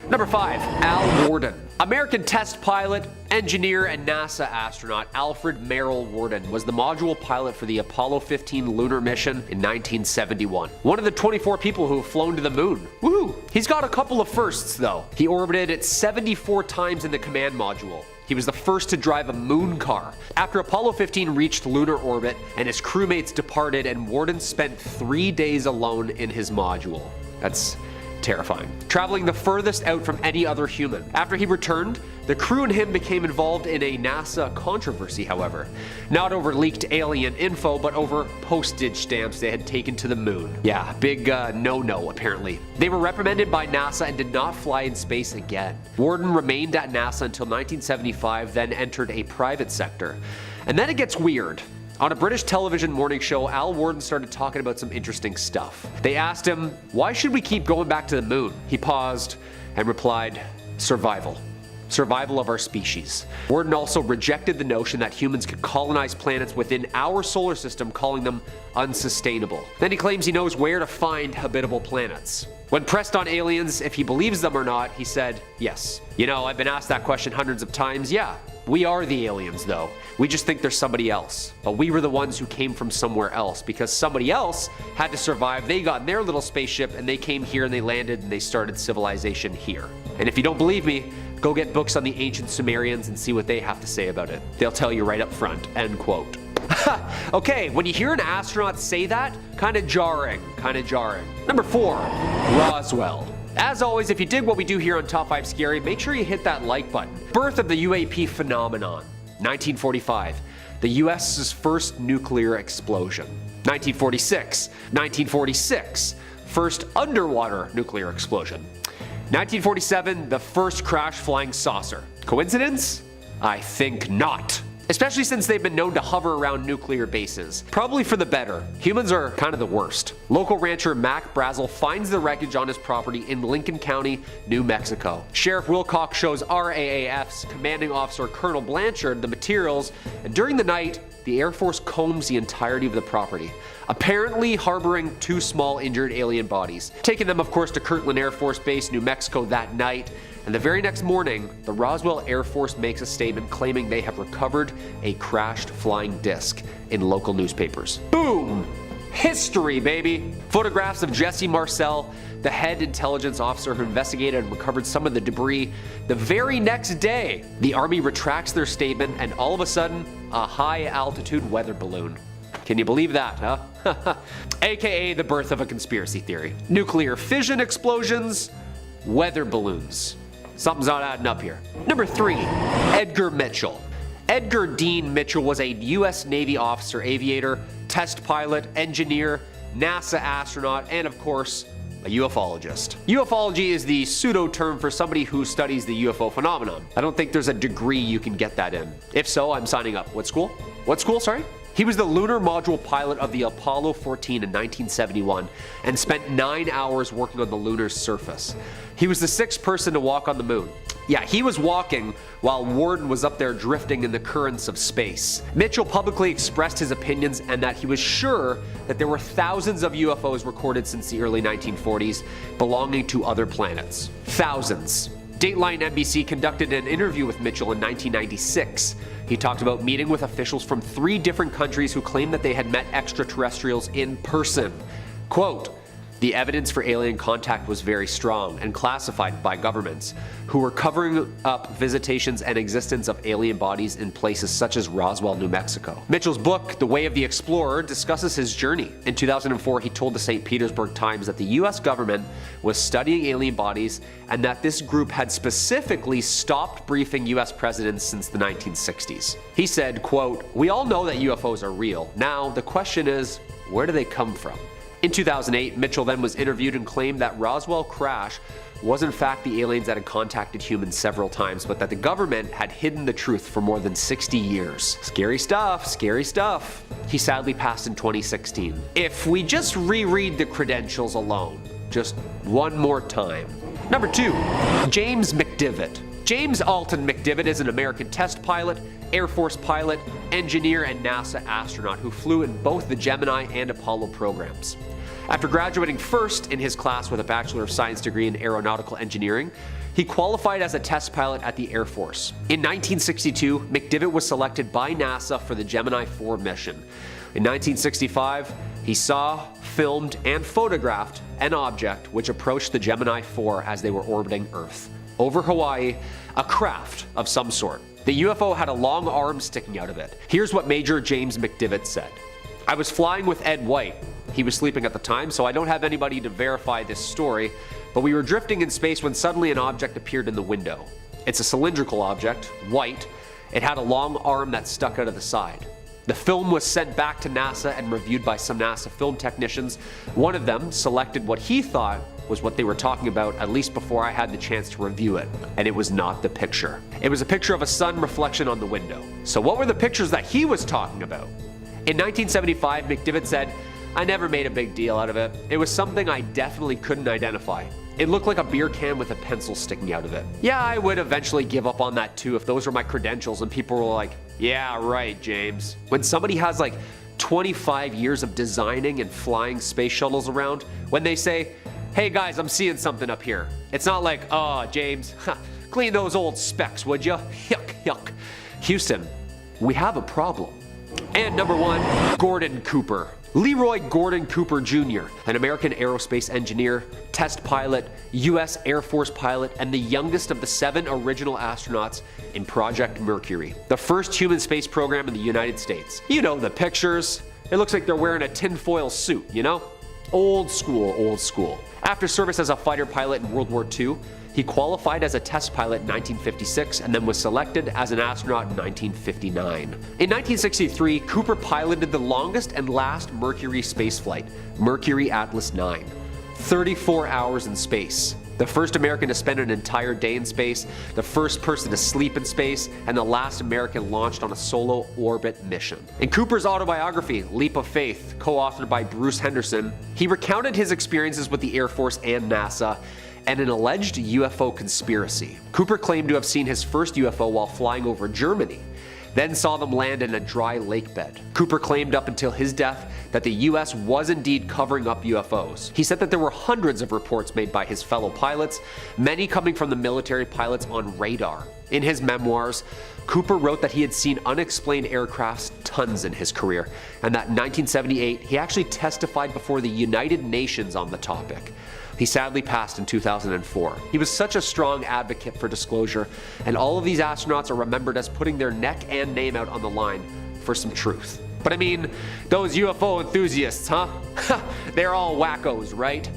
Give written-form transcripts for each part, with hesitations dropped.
Number 5. Al Worden. American test pilot, engineer, and NASA astronaut Alfred Merrill Worden was the module pilot for the Apollo 15 lunar mission in 1971. One of the 24 people who have flown to the moon. Woohoo! He's got a couple of firsts though. He orbited it 74 times in the command module. He was the first to drive a moon car. After Apollo 15 reached lunar orbit and his crewmates departed, and Worden spent 3 days alone in his module. That's terrifying. Traveling the furthest out from any other human. After he returned, the crew and him became involved in a NASA controversy, however. Not over leaked alien info, but over postage stamps they had taken to the moon. Yeah, big no-no apparently. They were reprimanded by NASA and did not fly in space again. Worden remained at NASA until 1975, then entered a private sector. And then it gets weird. On a British television morning show, Al Worden started talking about some interesting stuff. They asked him, "Why should we keep going back to the moon?" He paused and replied, "Survival. Survival of our species." Worden also rejected the notion that humans could colonize planets within our solar system, calling them unsustainable. Then he claims he knows where to find habitable planets. When pressed on aliens if he believes them or not, he said, "Yes. You know, I've been asked that question hundreds of times. Yeah, we are the aliens though. We just think there's somebody else. But we were the ones who came from somewhere else because somebody else had to survive. They got in their little spaceship and they came here and they landed and they started civilization here. And if you don't believe me, go get books on the ancient Sumerians and see what they have to say about it. They'll tell you right up front." End quote. Okay, when you hear an astronaut say that, kinda jarring. Number 4. Roswell. As always, if you dig what we do here on Top 5 Scary, make sure you hit that like button. Birth of the UAP phenomenon. 1945. The US's first nuclear explosion. 1946. First underwater nuclear explosion. 1947. The first crash flying saucer. Coincidence? I think not. Especially since they've been known to hover around nuclear bases. Probably for the better. Humans are kind of the worst. Local rancher Mac Brazel finds the wreckage on his property in Lincoln County, New Mexico. Sheriff Wilcox shows RAAF's commanding officer Colonel Blanchard the materials, and during the night, the Air Force combs the entirety of the property, apparently harboring 2 small injured alien bodies. Taking them, of course, to Kirtland Air Force Base, New Mexico that night. And the very next morning, the Roswell Air Force makes a statement claiming they have recovered a crashed flying disc in local newspapers. Boom! History, baby! Photographs of Jesse Marcel, the head intelligence officer who investigated and recovered some of the debris. The very next day, the Army retracts their statement and all of a sudden, a high-altitude weather balloon. Can you believe that, huh? AKA the birth of a conspiracy theory. Nuclear fission explosions, weather balloons. Something's not adding up here. Number 3. Edgar Mitchell. Edgar Dean Mitchell was a U.S. Navy officer, aviator, test pilot, engineer, NASA astronaut, and of course, a ufologist. Ufology is the pseudo term for somebody who studies the UFO phenomenon. I don't think there's a degree you can get that in. If so, I'm signing up. What school? Sorry? He was the lunar module pilot of the Apollo 14 in 1971 and spent 9 hours working on the lunar surface. He was the 6th person to walk on the moon. Yeah, he was walking while Worden was up there drifting in the currents of space. Mitchell publicly expressed his opinions and that he was sure that there were thousands of UFOs recorded since the early 1940s belonging to other planets. Thousands. Dateline NBC conducted an interview with Mitchell in 1996. He talked about meeting with officials from 3 different countries who claimed that they had met extraterrestrials in person. Quote, "The evidence for alien contact was very strong and classified by governments, who were covering up visitations and existence of alien bodies in places such as Roswell, New Mexico." Mitchell's book, The Way of the Explorer, discusses his journey. In 2004, he told the St. Petersburg Times that the US government was studying alien bodies and that this group had specifically stopped briefing US presidents since the 1960s. He said, quote, "We all know that UFOs are real. Now, the question is, where do they come from?" In 2008, Mitchell then was interviewed and claimed that Roswell crash was in fact the aliens that had contacted humans several times, but that the government had hidden the truth for more than 60 years. Scary stuff, scary stuff. He sadly passed in 2016. If we just reread the credentials alone, just one more time. Number 2, James McDivitt. James Alton McDivitt is an American test pilot, Air Force pilot, engineer, and NASA astronaut who flew in both the Gemini and Apollo programs. After graduating first in his class with a Bachelor of Science degree in Aeronautical Engineering, he qualified as a test pilot at the Air Force. In 1962, McDivitt was selected by NASA for the Gemini 4 mission. In 1965, he saw, filmed, and photographed an object which approached the Gemini 4 as they were orbiting Earth. Over Hawaii, a craft of some sort. The UFO had a long arm sticking out of it. Here's what Major James McDivitt said. "I was flying with Ed White. He was sleeping at the time, so I don't have anybody to verify this story, but we were drifting in space when suddenly an object appeared in the window. It's a cylindrical object, white. It had a long arm that stuck out of the side. The film was sent back to NASA and reviewed by some NASA film technicians. One of them selected what he thought was what they were talking about, at least before I had the chance to review it. And it was not the picture. It was a picture of a sun reflection on the window." So what were the pictures that he was talking about? In 1975, McDivitt said, "I never made a big deal out of it. It was something I definitely couldn't identify. It looked like a beer can with a pencil sticking out of it. Yeah, I would eventually give up on that too if those were my credentials and people were like, yeah, right, James." When somebody has like 25 years of designing and flying space shuttles around, when they say, "Hey guys, I'm seeing something up here," it's not like, "Oh, James, clean those old specs, would you? Yuck, yuck." Houston, we have a problem. And number 1, Gordon Cooper. Leroy Gordon Cooper Jr., an American aerospace engineer, test pilot, U.S. Air Force pilot, and the youngest of the 7 original astronauts in Project Mercury, the first human space program in the United States. You know the pictures. It looks like they're wearing a tinfoil suit, you know? Old school, old school. After service as a fighter pilot in World War II, he qualified as a test pilot in 1956 and then was selected as an astronaut in 1959. In 1963, Cooper piloted the longest and last Mercury spaceflight, Mercury Atlas 9. 34 hours in space. The first American to spend an entire day in space, the first person to sleep in space, and the last American launched on a solo orbit mission. In Cooper's autobiography, Leap of Faith, co-authored by Bruce Henderson, he recounted his experiences with the Air Force and NASA and an alleged UFO conspiracy. Cooper claimed to have seen his first UFO while flying over Germany, then saw them land in a dry lake bed. Cooper claimed up until his death that the US was indeed covering up UFOs. He said that there were hundreds of reports made by his fellow pilots, many coming from the military pilots on radar. In his memoirs, Cooper wrote that he had seen unexplained aircrafts tons in his career, and that in 1978 he actually testified before the United Nations on the topic. He sadly passed in 2004. He was such a strong advocate for disclosure, and all of these astronauts are remembered as putting their neck and name out on the line for some truth. But I mean, those UFO enthusiasts, huh? They're all wackos, right?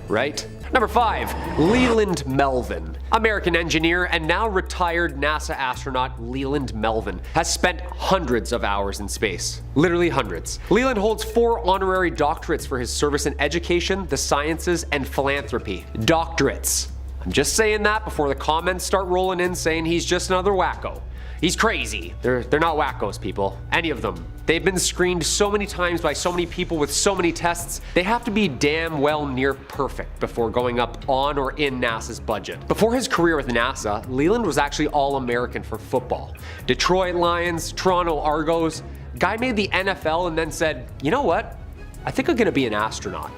Right? Number 5, Leland Melvin. American engineer and now retired NASA astronaut Leland Melvin has spent hundreds of hours in space. Literally hundreds. Leland holds 4 honorary doctorates for his service in education, the sciences, and philanthropy. Doctorates. I'm just saying that before the comments start rolling in saying he's just another wacko. He's crazy. They're not wackos, people. Any of them. They've been screened so many times by so many people with so many tests, they have to be damn well near perfect before going up on or in NASA's budget. Before his career with NASA, Leland was actually All-American for football. Detroit Lions, Toronto Argos. Guy made the NFL and then said, you know what? I think I'm gonna be an astronaut.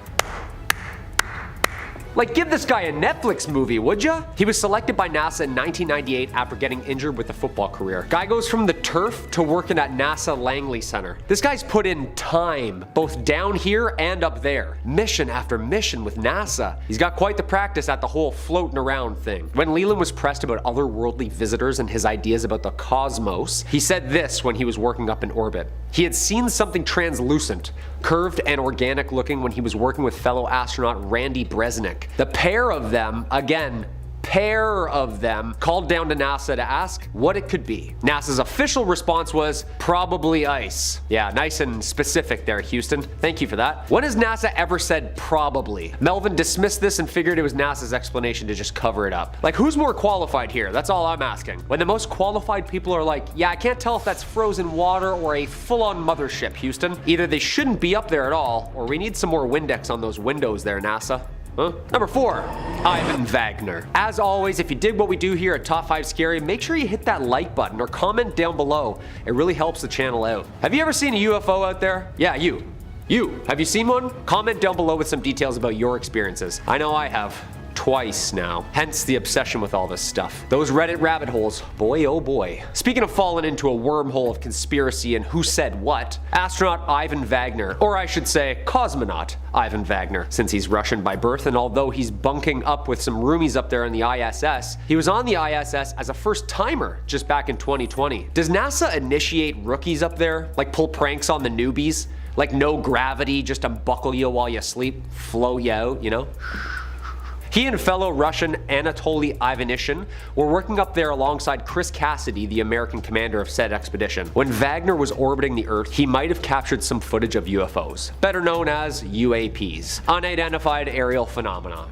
Like, give this guy a Netflix movie, would ya? He was selected by NASA in 1998 after getting injured with a football career. Guy goes from the turf to working at NASA Langley Center. This guy's put in time, both down here and up there. Mission after mission with NASA. He's got quite the practice at the whole floating around thing. When Leland was pressed about otherworldly visitors and his ideas about the cosmos, he said this when he was working up in orbit. He had seen something translucent, curved and organic looking when he was working with fellow astronaut Randy Bresnik. The pair of them, again, called down to NASA to ask what it could be. NASA's official response was, probably ice. Yeah, nice and specific there, Houston. Thank you for that. When has NASA ever said probably? Melvin dismissed this and figured it was NASA's explanation to just cover it up. Like, who's more qualified here? That's all I'm asking. When the most qualified people are like, yeah, I can't tell if that's frozen water or a full-on mothership, Houston. Either they shouldn't be up there at all, or we need some more Windex on those windows there, NASA. Huh? Number 4, Ivan Wagner. As always, if you dig what we do here at Top 5 Scary, make sure you hit that like button or comment down below. It really helps the channel out. Have you ever seen a UFO out there? Yeah, you. Have you seen one? Comment down below with some details about your experiences. I know I have. twice now. Hence the obsession with all this stuff. Those Reddit rabbit holes, boy oh boy. Speaking of falling into a wormhole of conspiracy and who said what, astronaut Ivan Wagner, or I should say cosmonaut Ivan Wagner, since he's Russian by birth, and although he's bunking up with some roomies up there in the ISS, he was on the ISS as a first timer just back in 2020. Does NASA initiate rookies up there? Like pull pranks on the newbies? Like no gravity, just unbuckle you while you sleep, flow you out, you know? He and fellow Russian Anatoly Ivanishin were working up there alongside Chris Cassidy, the American commander of said expedition. When Wagner was orbiting the Earth, he might have captured some footage of UFOs, better known as UAPs, unidentified aerial phenomena.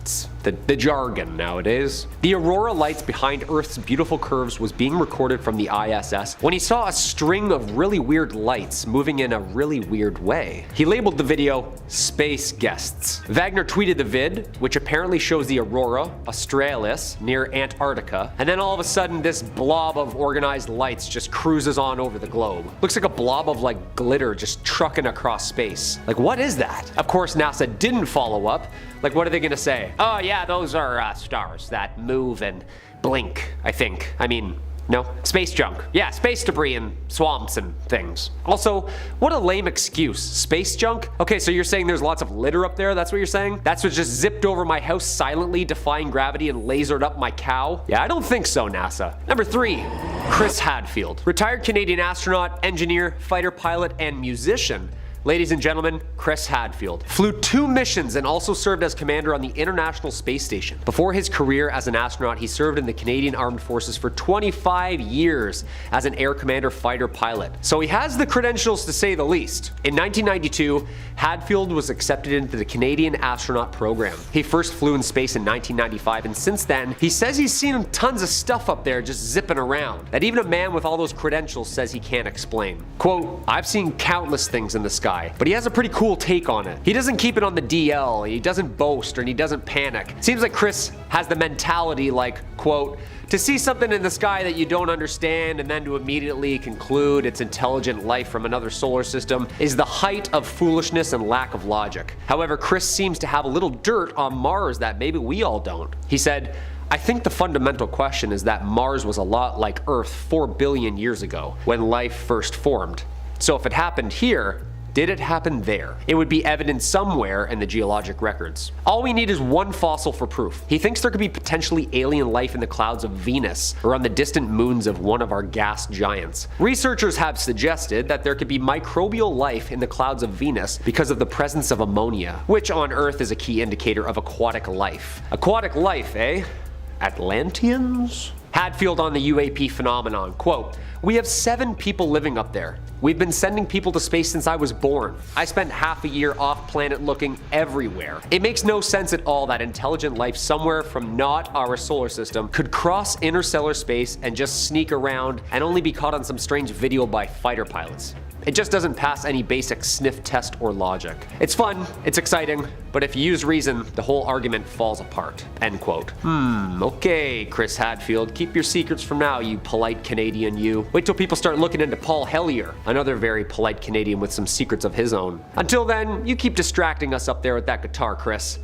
It's the jargon nowadays. The aurora lights behind Earth's beautiful curves was being recorded from the ISS when he saw a string of really weird lights moving in a really weird way. He labeled the video Space Guests. Wagner tweeted the vid, which apparently shows the aurora australis near Antarctica, and then all of a sudden this blob of organized lights just cruises on over the globe. Looks like a blob of like glitter just trucking across space. Like, what is that? Of course NASA didn't follow up. Like, what are they gonna say? Oh yeah, those are stars that move and blink, I think. I mean, no? Space junk. Yeah, space debris and swamps and things. Also, what a lame excuse. Space junk? Okay, so you're saying there's lots of litter up there? That's what you're saying? That's what just zipped over my house silently, defying gravity and lasered up my cow? Yeah, I don't think so, NASA. Number 3. Chris Hadfield. Retired Canadian astronaut, engineer, fighter pilot, and musician. Ladies and gentlemen, Chris Hadfield flew 2 missions and also served as commander on the International Space Station. Before his career as an astronaut, he served in the Canadian Armed Forces for 25 years as an Air Commander fighter pilot. So he has the credentials to say the least. In 1992, Hadfield was accepted into the Canadian astronaut program. He first flew in space in 1995, and since then, he says he's seen tons of stuff up there just zipping around that even a man with all those credentials says he can't explain. Quote, "I've seen countless things in the sky, but he has a pretty cool take on it. He doesn't keep it on the DL, he doesn't boast, and he doesn't panic. Seems like Chris has the mentality like, quote, to see something in the sky that you don't understand and then to immediately conclude it's intelligent life from another solar system is the height of foolishness and lack of logic. However, Chris seems to have a little dirt on Mars that maybe we all don't. He said, I think the fundamental question is that Mars was a lot like Earth 4 billion years ago when life first formed. So if it happened here, did it happen there? It would be evident somewhere in the geologic records. All we need is one fossil for proof. He thinks there could be potentially alien life in the clouds of Venus or on the distant moons of one of our gas giants. Researchers have suggested that there could be microbial life in the clouds of Venus because of the presence of ammonia, which on Earth is a key indicator of aquatic life. Aquatic life, eh? Atlanteans? Hadfield on the UAP phenomenon, quote, "We have 7 people living up there. We've been sending people to space since I was born. I spent half a year off planet looking everywhere. It makes no sense at all that intelligent life somewhere from not our solar system could cross interstellar space and just sneak around and only be caught on some strange video by fighter pilots. It just doesn't pass any basic sniff test or logic. It's fun, it's exciting, but if you use reason, the whole argument falls apart." End quote. Okay, Chris Hadfield, keep your secrets for now, you polite Canadian you. Wait till people start looking into Paul Hellyer, another very polite Canadian with some secrets of his own. Until then, you keep distracting us up there with that guitar, Chris.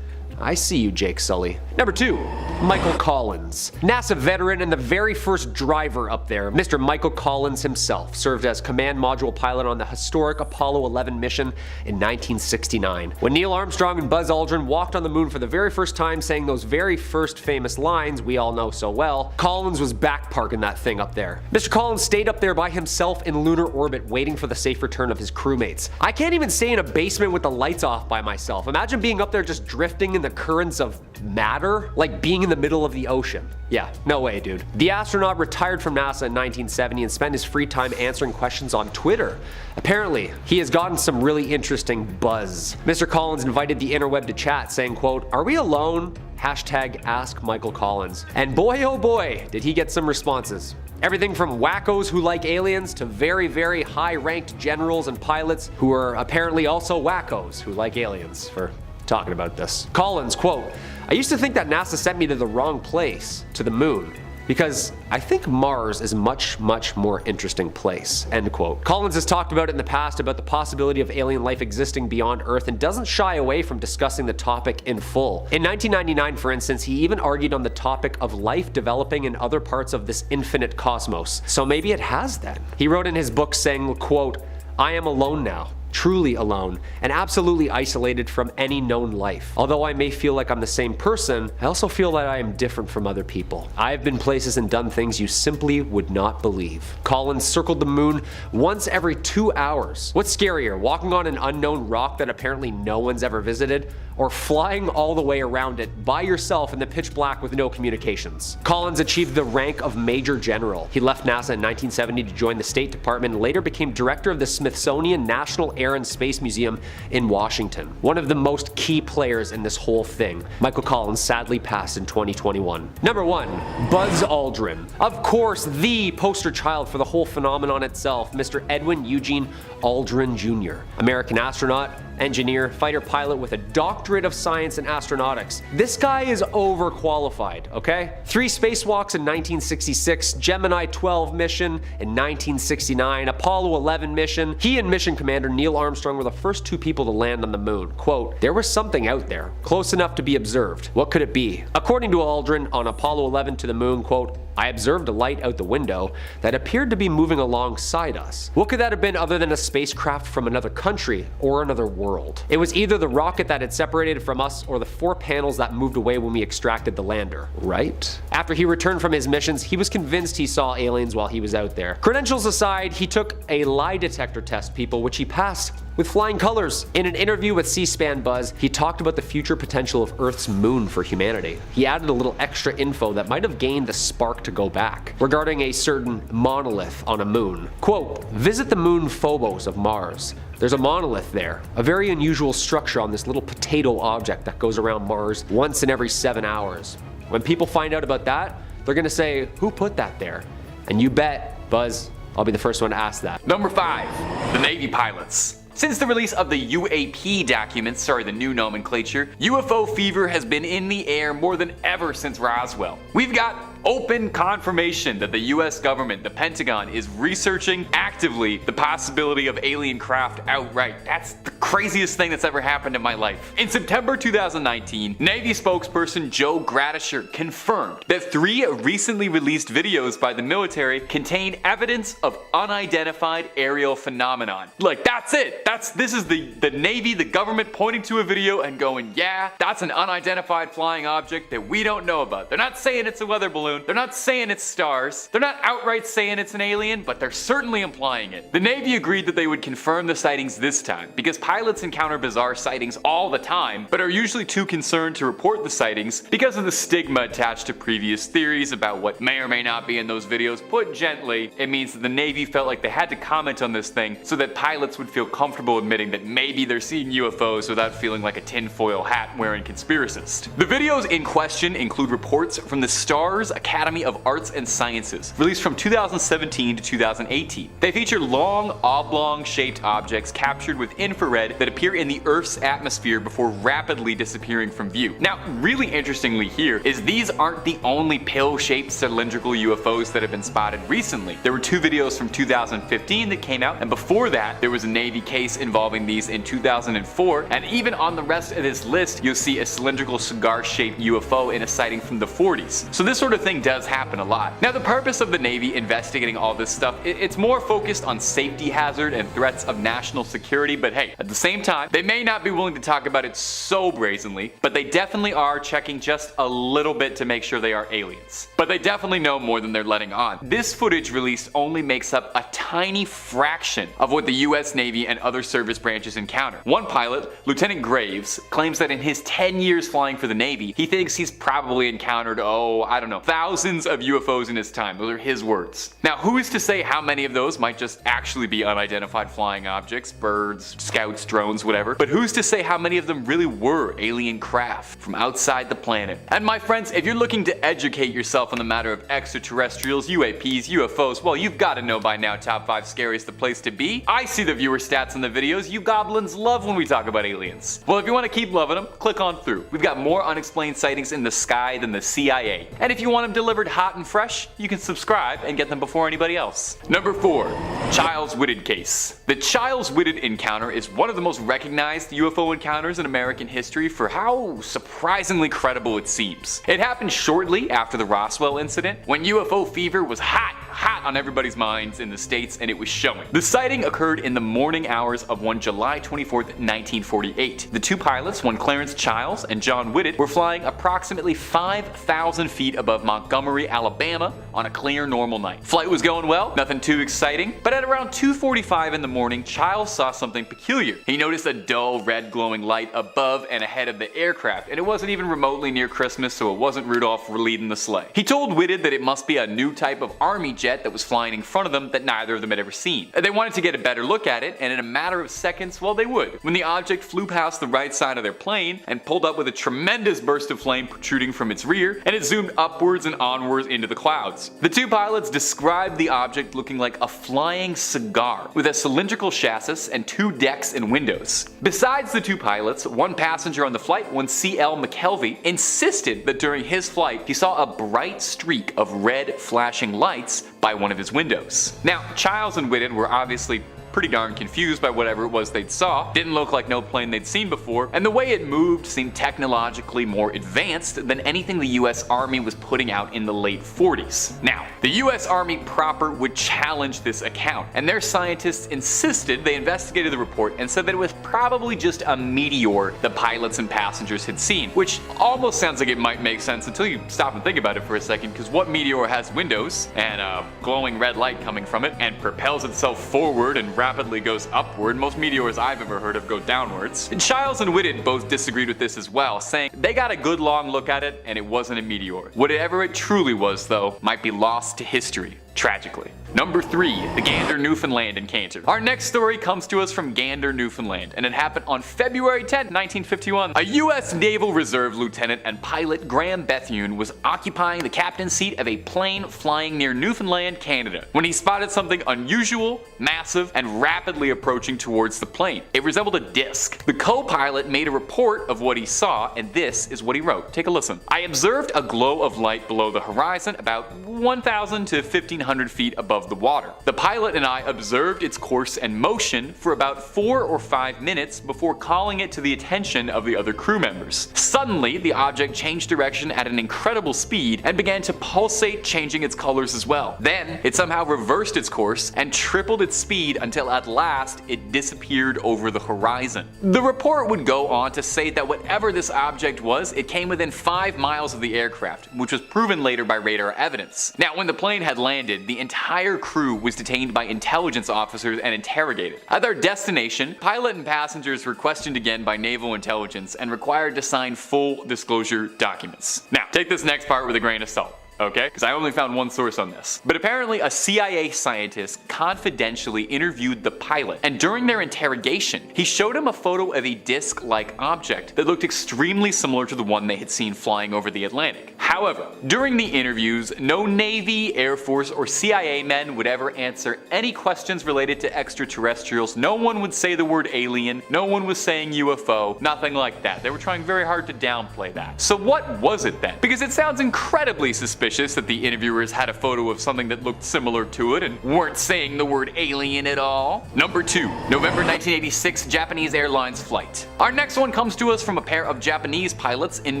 I see you, Jake Sully. Number 2, Michael Collins. NASA veteran and the very first driver up there, Mr. Michael Collins himself served as command module pilot on the historic Apollo 11 mission in 1969. When Neil Armstrong and Buzz Aldrin walked on the moon for the very first time, saying those very first famous lines we all know so well, Collins was back parking that thing up there. Mr. Collins stayed up there by himself in lunar orbit waiting for the safe return of his crewmates. I can't even stay in a basement with the lights off by myself. Imagine being up there just drifting in the currents of matter, like being in the middle of the ocean. Yeah, no way, dude. The astronaut retired from NASA in 1970 and spent his free time answering questions on Twitter. Apparently, he has gotten some really interesting buzz. Mr. Collins invited the interweb to chat, saying, quote, "Are we alone? Hashtag Ask Michael Collins." And boy oh boy, did he get some responses. Everything from wackos who like aliens to very, very high-ranked generals and pilots who are apparently also wackos who like aliens for talking about this. Collins, quote, "I used to think that NASA sent me to the wrong place, to the moon. because I think Mars is a much more interesting place." End quote. Collins has talked about it in the past about the possibility of alien life existing beyond Earth and doesn't shy away from discussing the topic in full. In 1999, for instance, he even argued on the topic of life developing in other parts of this infinite cosmos. So maybe it has then. He wrote in his book saying, quote, "I am alone now. Truly alone, and absolutely isolated from any known life. Although I may feel like I'm the same person, I also feel that I am different from other people. I have been places and done things you simply would not believe." Collins circled the moon once every 2 hours. What's scarier, walking on an unknown rock that apparently no one's ever visited, or flying all the way around it by yourself in the pitch black with no communications? Collins achieved the rank of Major General. He left NASA in 1970 to join the State Department and later became director of the Smithsonian National Air and Space Museum in Washington. One of the most key players in this whole thing. Michael Collins sadly passed in 2021. Number 1. Buzz Aldrin. Of course, the poster child for the whole phenomenon itself, Mr. Edwin Eugene Aldrin Jr. American astronaut, engineer, fighter pilot with a doctorate of science and astronautics. This guy is overqualified, okay? 3 spacewalks in 1966, Gemini 12 mission in 1969, Apollo 11 mission. He and mission commander Neil Armstrong were the first 2 people to land on the moon. Quote, "There was something out there, close enough to be observed. What could it be?" According to Aldrin, on Apollo 11 to the moon, quote, "I observed a light out the window that appeared to be moving alongside us. What could that have been other than a spacecraft from another country or another world? It was either the rocket that had separated from us or the 4 panels that moved away when we extracted the lander, right?" After he returned from his missions, he was convinced he saw aliens while he was out there. Credentials aside, he took a lie detector test, people, which he passed with flying colors. In an interview with C-SPAN Buzz, he talked about the future potential of Earth's moon for humanity. He added a little extra info that might have gained the spark to go back, regarding a certain monolith on a moon. Quote, "Visit the moon Phobos of Mars. There's a monolith there, a very unusual structure on this little potato object that goes around Mars once in every 7 hours. When people find out about that, they're gonna say, 'Who put that there?' And you bet, Buzz, I'll be the first one to ask that." Number 5. The Navy pilots. Since the release of the UAP documents, the new nomenclature, UFO fever has been in the air more than ever since Roswell. We've got open confirmation that the US government, the Pentagon, is researching actively the possibility of alien craft outright. That's the craziest thing that's ever happened in my life. In September 2019, Navy spokesperson Joe Gradisher confirmed that 3 recently released videos by the military contain evidence of unidentified aerial phenomenon. Like, that's it. This is the Navy, the government pointing to a video and going, yeah, that's an unidentified flying object that we don't know about. They're not saying it's a weather balloon. They're not saying it's stars. They're not outright saying it's an alien, but they're certainly implying it. The Navy agreed that they would confirm the sightings this time, because pilots encounter bizarre sightings all the time, but are usually too concerned to report the sightings because of the stigma attached to previous theories about what may or may not be in those videos. Put gently, it means that the Navy felt like they had to comment on this thing so that pilots would feel comfortable admitting that maybe they're seeing UFOs without feeling like a tinfoil hat wearing conspiracist. The videos in question include reports from the STARS Academy of Arts and Sciences, released from 2017 to 2018. They feature long, oblong-shaped objects captured with infrared that appear in the Earth's atmosphere before rapidly disappearing from view. Now, really interestingly here is these aren't the only pill-shaped cylindrical UFOs that have been spotted recently. There were 2 videos from 2015 that came out, and before that, there was a Navy case involving these in 2004, and even on the rest of this list, you'll see a cylindrical cigar-shaped UFO in a sighting from the 40s. So this sort of thing does happen a lot. Now, the purpose of the Navy investigating all this stuff, it's more focused on safety hazard and threats of national security, but hey, at the same time, they may not be willing to talk about it so brazenly, but they definitely are checking just a little bit to make sure they are aliens. But they definitely know more than they're letting on. This footage released only makes up a tiny fraction of what the US Navy and other service branches encounter. One pilot, Lieutenant Graves, claims that in his 10 years flying for the Navy, he thinks he's probably encountered, I don't know, thousands of UFOs in his time. Those are his words. Now, who is to say how many of those might just actually be unidentified flying objects, birds, scouts, drones, whatever, but who's to say how many of them really were alien craft from outside the planet? And my friends, if you're looking to educate yourself on the matter of extraterrestrials, UAPs, UFOs, well, you've got to know by now Top 5 Scary is the place to be. I see the viewer stats in the videos. You goblins love when we talk about aliens. Well, if you want to keep loving them, click on through. We've got more unexplained sightings in the sky than the CIA. And if you want to them delivered hot and fresh, you can subscribe and get them before anybody else. Number 4. Childs Whitted Case. The Childs Whitted encounter is one of the most recognized UFO encounters in American history for how surprisingly credible it seems. It happened shortly after the Roswell incident, when UFO fever was hot on everybody's minds in the States, and it was showing. The sighting occurred in the morning hours of one July 24th, 1948. The two pilots, one Clarence Childs and John Whitted, were flying approximately 5,000 feet above Montgomery, Alabama on a clear, normal night. Flight was going well, nothing too exciting, but at around 2:45 in the morning, Childs saw something peculiar. He noticed a dull red glowing light above and ahead of the aircraft, and it wasn't even remotely near Christmas, so it wasn't Rudolph leading the sleigh. He told Whitted that it must be a new type of army jet that was flying in front of them that neither of them had ever seen. They wanted to get a better look at it, and in a matter of seconds, well, they would, when the object flew past the right side of their plane and pulled up with a tremendous burst of flame protruding from its rear, and it zoomed upwards and onwards into the clouds. The two pilots described the object looking like a flying cigar with a cylindrical chassis and 2 decks and windows. Besides the two pilots, one passenger on the flight, one C.L. McKelvey, insisted that during his flight he saw a bright streak of red flashing lights by one of his windows. Now, Childs and Whitted were obviously pretty darn confused by whatever it was they'd saw. Didn't look like no plane they'd seen before, and the way it moved seemed technologically more advanced than anything the US Army was putting out in the late 40s. Now, the US Army proper would challenge this account, and their scientists insisted. They investigated the report and said that it was probably just a meteor the pilots and passengers had seen, which almost sounds like it might make sense until you stop and think about it for a second, because what meteor has windows and a glowing red light coming from it and propels itself forward and rapidly goes upward? Most meteors I've ever heard of go downwards. And Childs and Whitted both disagreed with this as well, saying they got a good long look at it and it wasn't a meteor. Whatever it truly was, though, might be lost to history, tragically. Number 3. The Gander, Newfoundland encounter. Our next story comes to us from Gander, Newfoundland, and it happened on February 10, 1951. A U.S. Naval Reserve lieutenant and pilot Graham Bethune was occupying the captain's seat of a plane flying near Newfoundland, Canada, when he spotted something unusual, massive, and rapidly approaching towards the plane. It resembled a disc. The co-pilot made a report of what he saw, and this is what he wrote. Take a listen. "I observed a glow of light below the horizon about 1,000 to 1,500 feet above the water. The pilot and I observed its course and motion for about 4 or 5 minutes before calling it to the attention of the other crew members. Suddenly, the object changed direction at an incredible speed and began to pulsate, changing its colors as well. Then, it somehow reversed its course and tripled its speed until at last it disappeared over the horizon." The report would go on to say that whatever this object was, it came within 5 miles of the aircraft, which was proven later by radar evidence. Now, when the plane had landed, the entire crew was detained by intelligence officers and interrogated. At their destination, pilot and passengers were questioned again by naval intelligence and required to sign full disclosure documents. Now, take this next part with a grain of salt. Okay? Because I only found one source on this. But apparently a CIA scientist confidentially interviewed the pilot, and during their interrogation, he showed him a photo of a disc-like object that looked extremely similar to the one they had seen flying over the Atlantic. However, during the interviews, no Navy, Air Force, or CIA men would ever answer any questions related to extraterrestrials. No one would say the word alien, no one was saying UFO, nothing like that. They were trying very hard to downplay that. So what was it then? Because it sounds incredibly suspicious that the interviewers had a photo of something that looked similar to it and weren't saying the word alien at all. Number 2. November 1986 Japanese Airlines flight. Our next one comes to us from a pair of Japanese pilots. In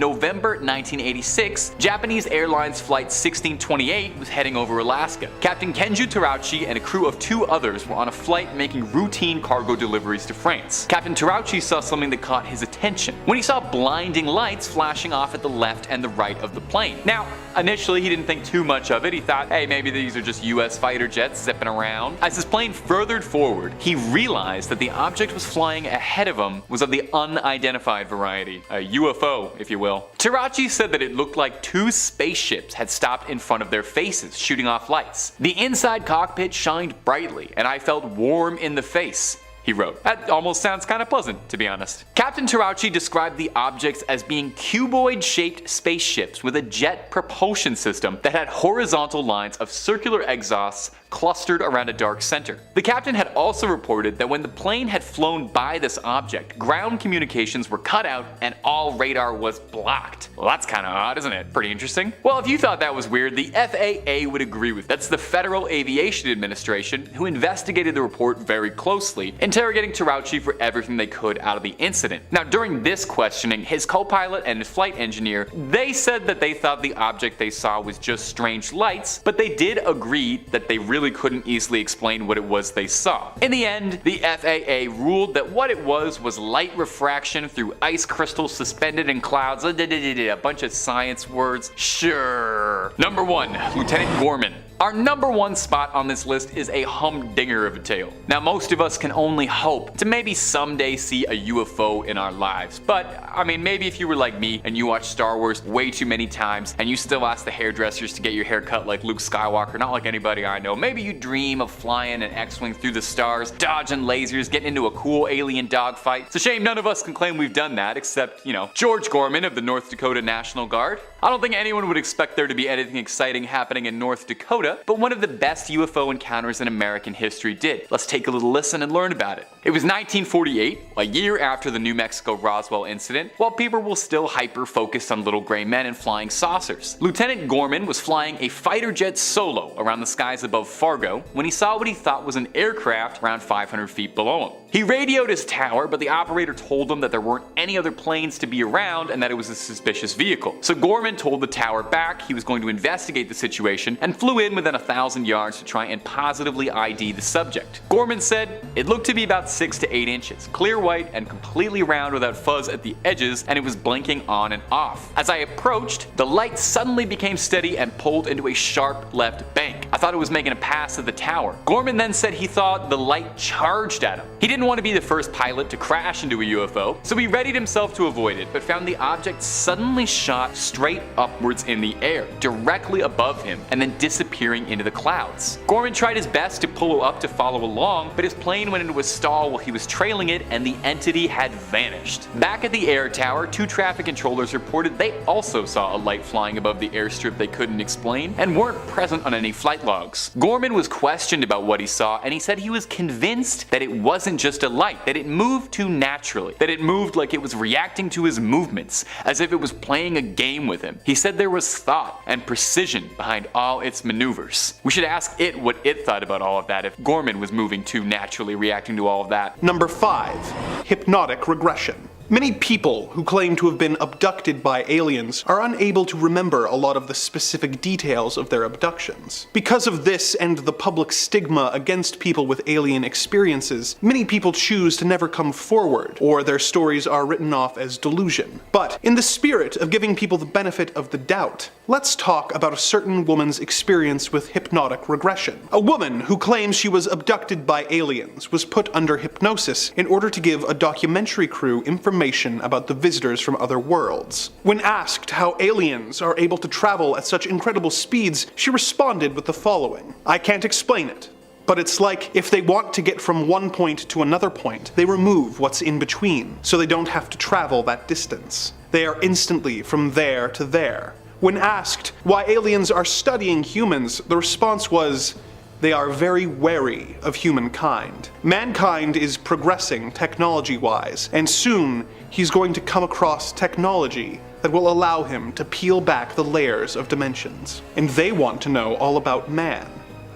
November 1986, Japanese Airlines Flight 1628 was heading over Alaska. Captain Kenju Terauchi and a crew of 2 others were on a flight making routine cargo deliveries to France. Captain Terauchi saw something that caught his attention when he saw blinding lights flashing off at the left and the right of the plane. Now, initially he didn't think too much of it. He thought, hey, maybe these are just US fighter jets zipping around. As his plane furthered forward, he realized that the object was flying ahead of him was of the unidentified variety, a UFO, if you will. Terauchi said that it looked like 2 spaceships had stopped in front of their faces, shooting off lights. "The inside cockpit shined brightly, and I felt warm in the face," he wrote. That almost sounds kind of pleasant, to be honest. Captain Terauchi described the objects as being cuboid-shaped spaceships with a jet propulsion system that had horizontal lines of circular exhausts clustered around a dark center. The captain had also reported that when the plane had flown by this object, ground communications were cut out and all radar was blocked. Well, that's kind of odd, isn't it? Pretty interesting. Well, if you thought that was weird, the FAA would agree with it. That's the Federal Aviation Administration, who investigated the report very closely, interrogating Tarouchi for everything they could out of the incident. Now, during this questioning, his co-pilot and his flight engineer, they said that they thought the object they saw was just strange lights, but they did agree that they really couldn't easily explain what it was they saw. In the end, the FAA ruled that what it was light refraction through ice crystals suspended in clouds. A bunch of science words. Sure. Number 1, Lieutenant Gorman. Our number 1 spot on this list is a humdinger of a tale. Now, most of us can only hope to maybe someday see a UFO in our lives, but I mean, maybe if you were like me and you watched Star Wars way too many times and you still ask the hairdressers to get your hair cut like Luke Skywalker, not like anybody I know, maybe you dream of flying an X-Wing through the stars, dodging lasers, getting into a cool alien dogfight. It's a shame none of us can claim we've done that, except, you know, George Gorman of the North Dakota National Guard. I don't think anyone would expect there to be anything exciting happening in North Dakota, but one of the best UFO encounters in American history did. Let's take a little listen and learn about it. It was 1948, a year after the New Mexico Roswell incident, while people were still hyper-focused on little gray men and flying saucers. Lieutenant Gorman was flying a fighter jet solo around the skies above Fargo when he saw what he thought was an aircraft around 500 feet below him. He radioed his tower, but the operator told him that there weren't any other planes to be around and that it was a suspicious vehicle. So Gorman told the tower back he was going to investigate the situation and flew in within 1,000 yards to try and positively ID the subject. Gorman said it looked to be about 6 to 8 inches, clear white and completely round without fuzz at the edges, and it was blinking on and off. As I approached, the light suddenly became steady and pulled into a sharp left bank. I thought it was making a pass at the tower. Gorman then said he thought the light charged at him. He didn't want to be the first pilot to crash into a UFO, so he readied himself to avoid it, but found the object suddenly shot straight upwards in the air, directly above him, and then disappearing into the clouds. Gorman tried his best to pull up to follow along, but his plane went into a stall while he was trailing it, and the entity had vanished. Back at the air tower, 2 traffic controllers reported they also saw a light flying above the airstrip they couldn't explain, and weren't present on any flight logs. Gorman was questioned about what he saw, and he said he was convinced that it wasn't just a light, that it moved too naturally, that it moved like it was reacting to his movements, as if it was playing a game with him. He said there was thought and precision behind all its maneuvers. We should ask it what it thought about all of that if Gorman was moving too naturally, reacting to all of that. Number 5. Hypnotic regression. Many people who claim to have been abducted by aliens are unable to remember a lot of the specific details of their abductions. Because of this and the public stigma against people with alien experiences, many people choose to never come forward, or their stories are written off as delusion. But in the spirit of giving people the benefit of the doubt, let's talk about a certain woman's experience with hypnotic regression. A woman who claims she was abducted by aliens was put under hypnosis in order to give a documentary crew information about the visitors from other worlds. When asked how aliens are able to travel at such incredible speeds, she responded with the following: "I can't explain it, but it's like if they want to get from one point to another point, they remove what's in between, so they don't have to travel that distance. They are instantly from there to there." When asked why aliens are studying humans, the response was, "They are very wary of humankind. Mankind is progressing technology-wise, and soon he's going to come across technology that will allow him to peel back the layers of dimensions. And they want to know all about man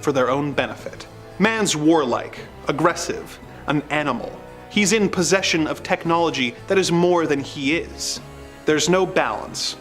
for their own benefit. Man's warlike, aggressive, an animal. He's in possession of technology that is more than he is. There's no balance.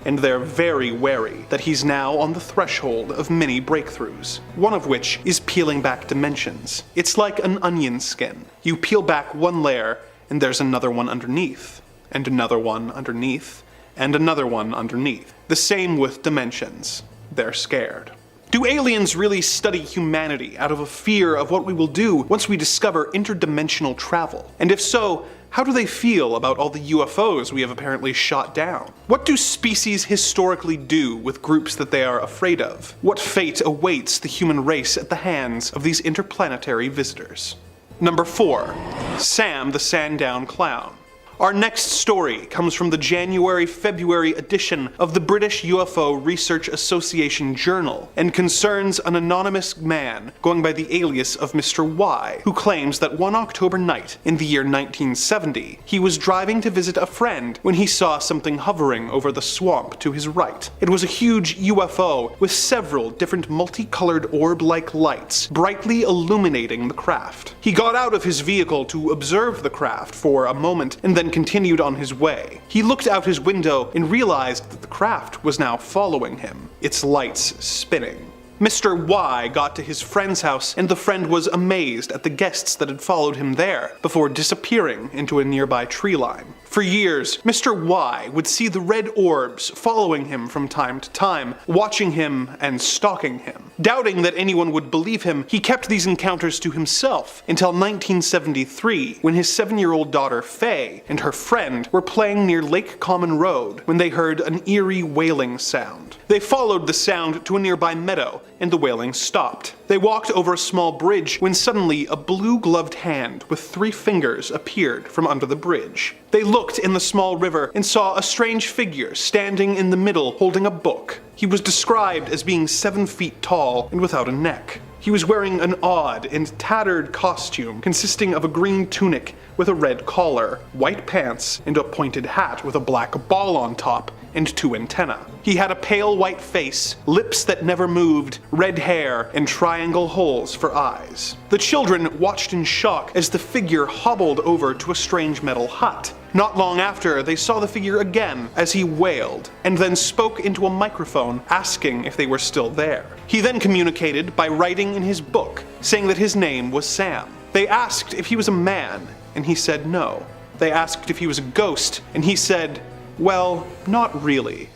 And they're very wary that he's now on the threshold of many breakthroughs, one of which is peeling back dimensions. It's like an onion skin. You peel back one layer, and there's another one underneath, and another one underneath, and another one underneath. The same with dimensions. They're scared. Do aliens really study humanity out of a fear of what we will do once we discover interdimensional travel? And if so, how do they feel about all the UFOs we have apparently shot down? What do species historically do with groups that they are afraid of? What fate awaits the human race at the hands of these interplanetary visitors? Number 4. Sam the Sandown Clown. Our next story comes from the January-February edition of the British UFO Research Association Journal and concerns an anonymous man going by the alias of Mr. Y, who claims that one October night in the year 1970, he was driving to visit a friend when he saw something hovering over the swamp to his right. It was a huge UFO with several different multicolored orb-like lights brightly illuminating the craft. He got out of his vehicle to observe the craft for a moment and then continued on his way. He looked out his window and realized that the craft was now following him, its lights spinning. Mr. Y got to his friend's house and the friend was amazed at the guests that had followed him there before disappearing into a nearby tree line. For years, Mr. Y would see the red orbs following him from time to time, watching him and stalking him. Doubting that anyone would believe him, he kept these encounters to himself until 1973, when his 7-year-old daughter Faye and her friend were playing near Lake Common Road when they heard an eerie wailing sound. They followed the sound to a nearby meadow, and the wailing stopped. They walked over a small bridge when suddenly a blue-gloved hand with 3 fingers appeared from under the bridge. They looked in the small river and saw a strange figure standing in the middle holding a book. He was described as being 7 feet tall and without a neck. He was wearing an odd and tattered costume consisting of a green tunic with a red collar, white pants, and a pointed hat with a black ball on top and 2 antennae. He had a pale white face, lips that never moved, red hair, and triangle holes for eyes. The children watched in shock as the figure hobbled over to a strange metal hut. Not long after, they saw the figure again as he wailed, and then spoke into a microphone asking if they were still there. He then communicated by writing in his book, saying that his name was Sam. They asked if he was a man, and he said no. They asked if he was a ghost, and he said, well, not really,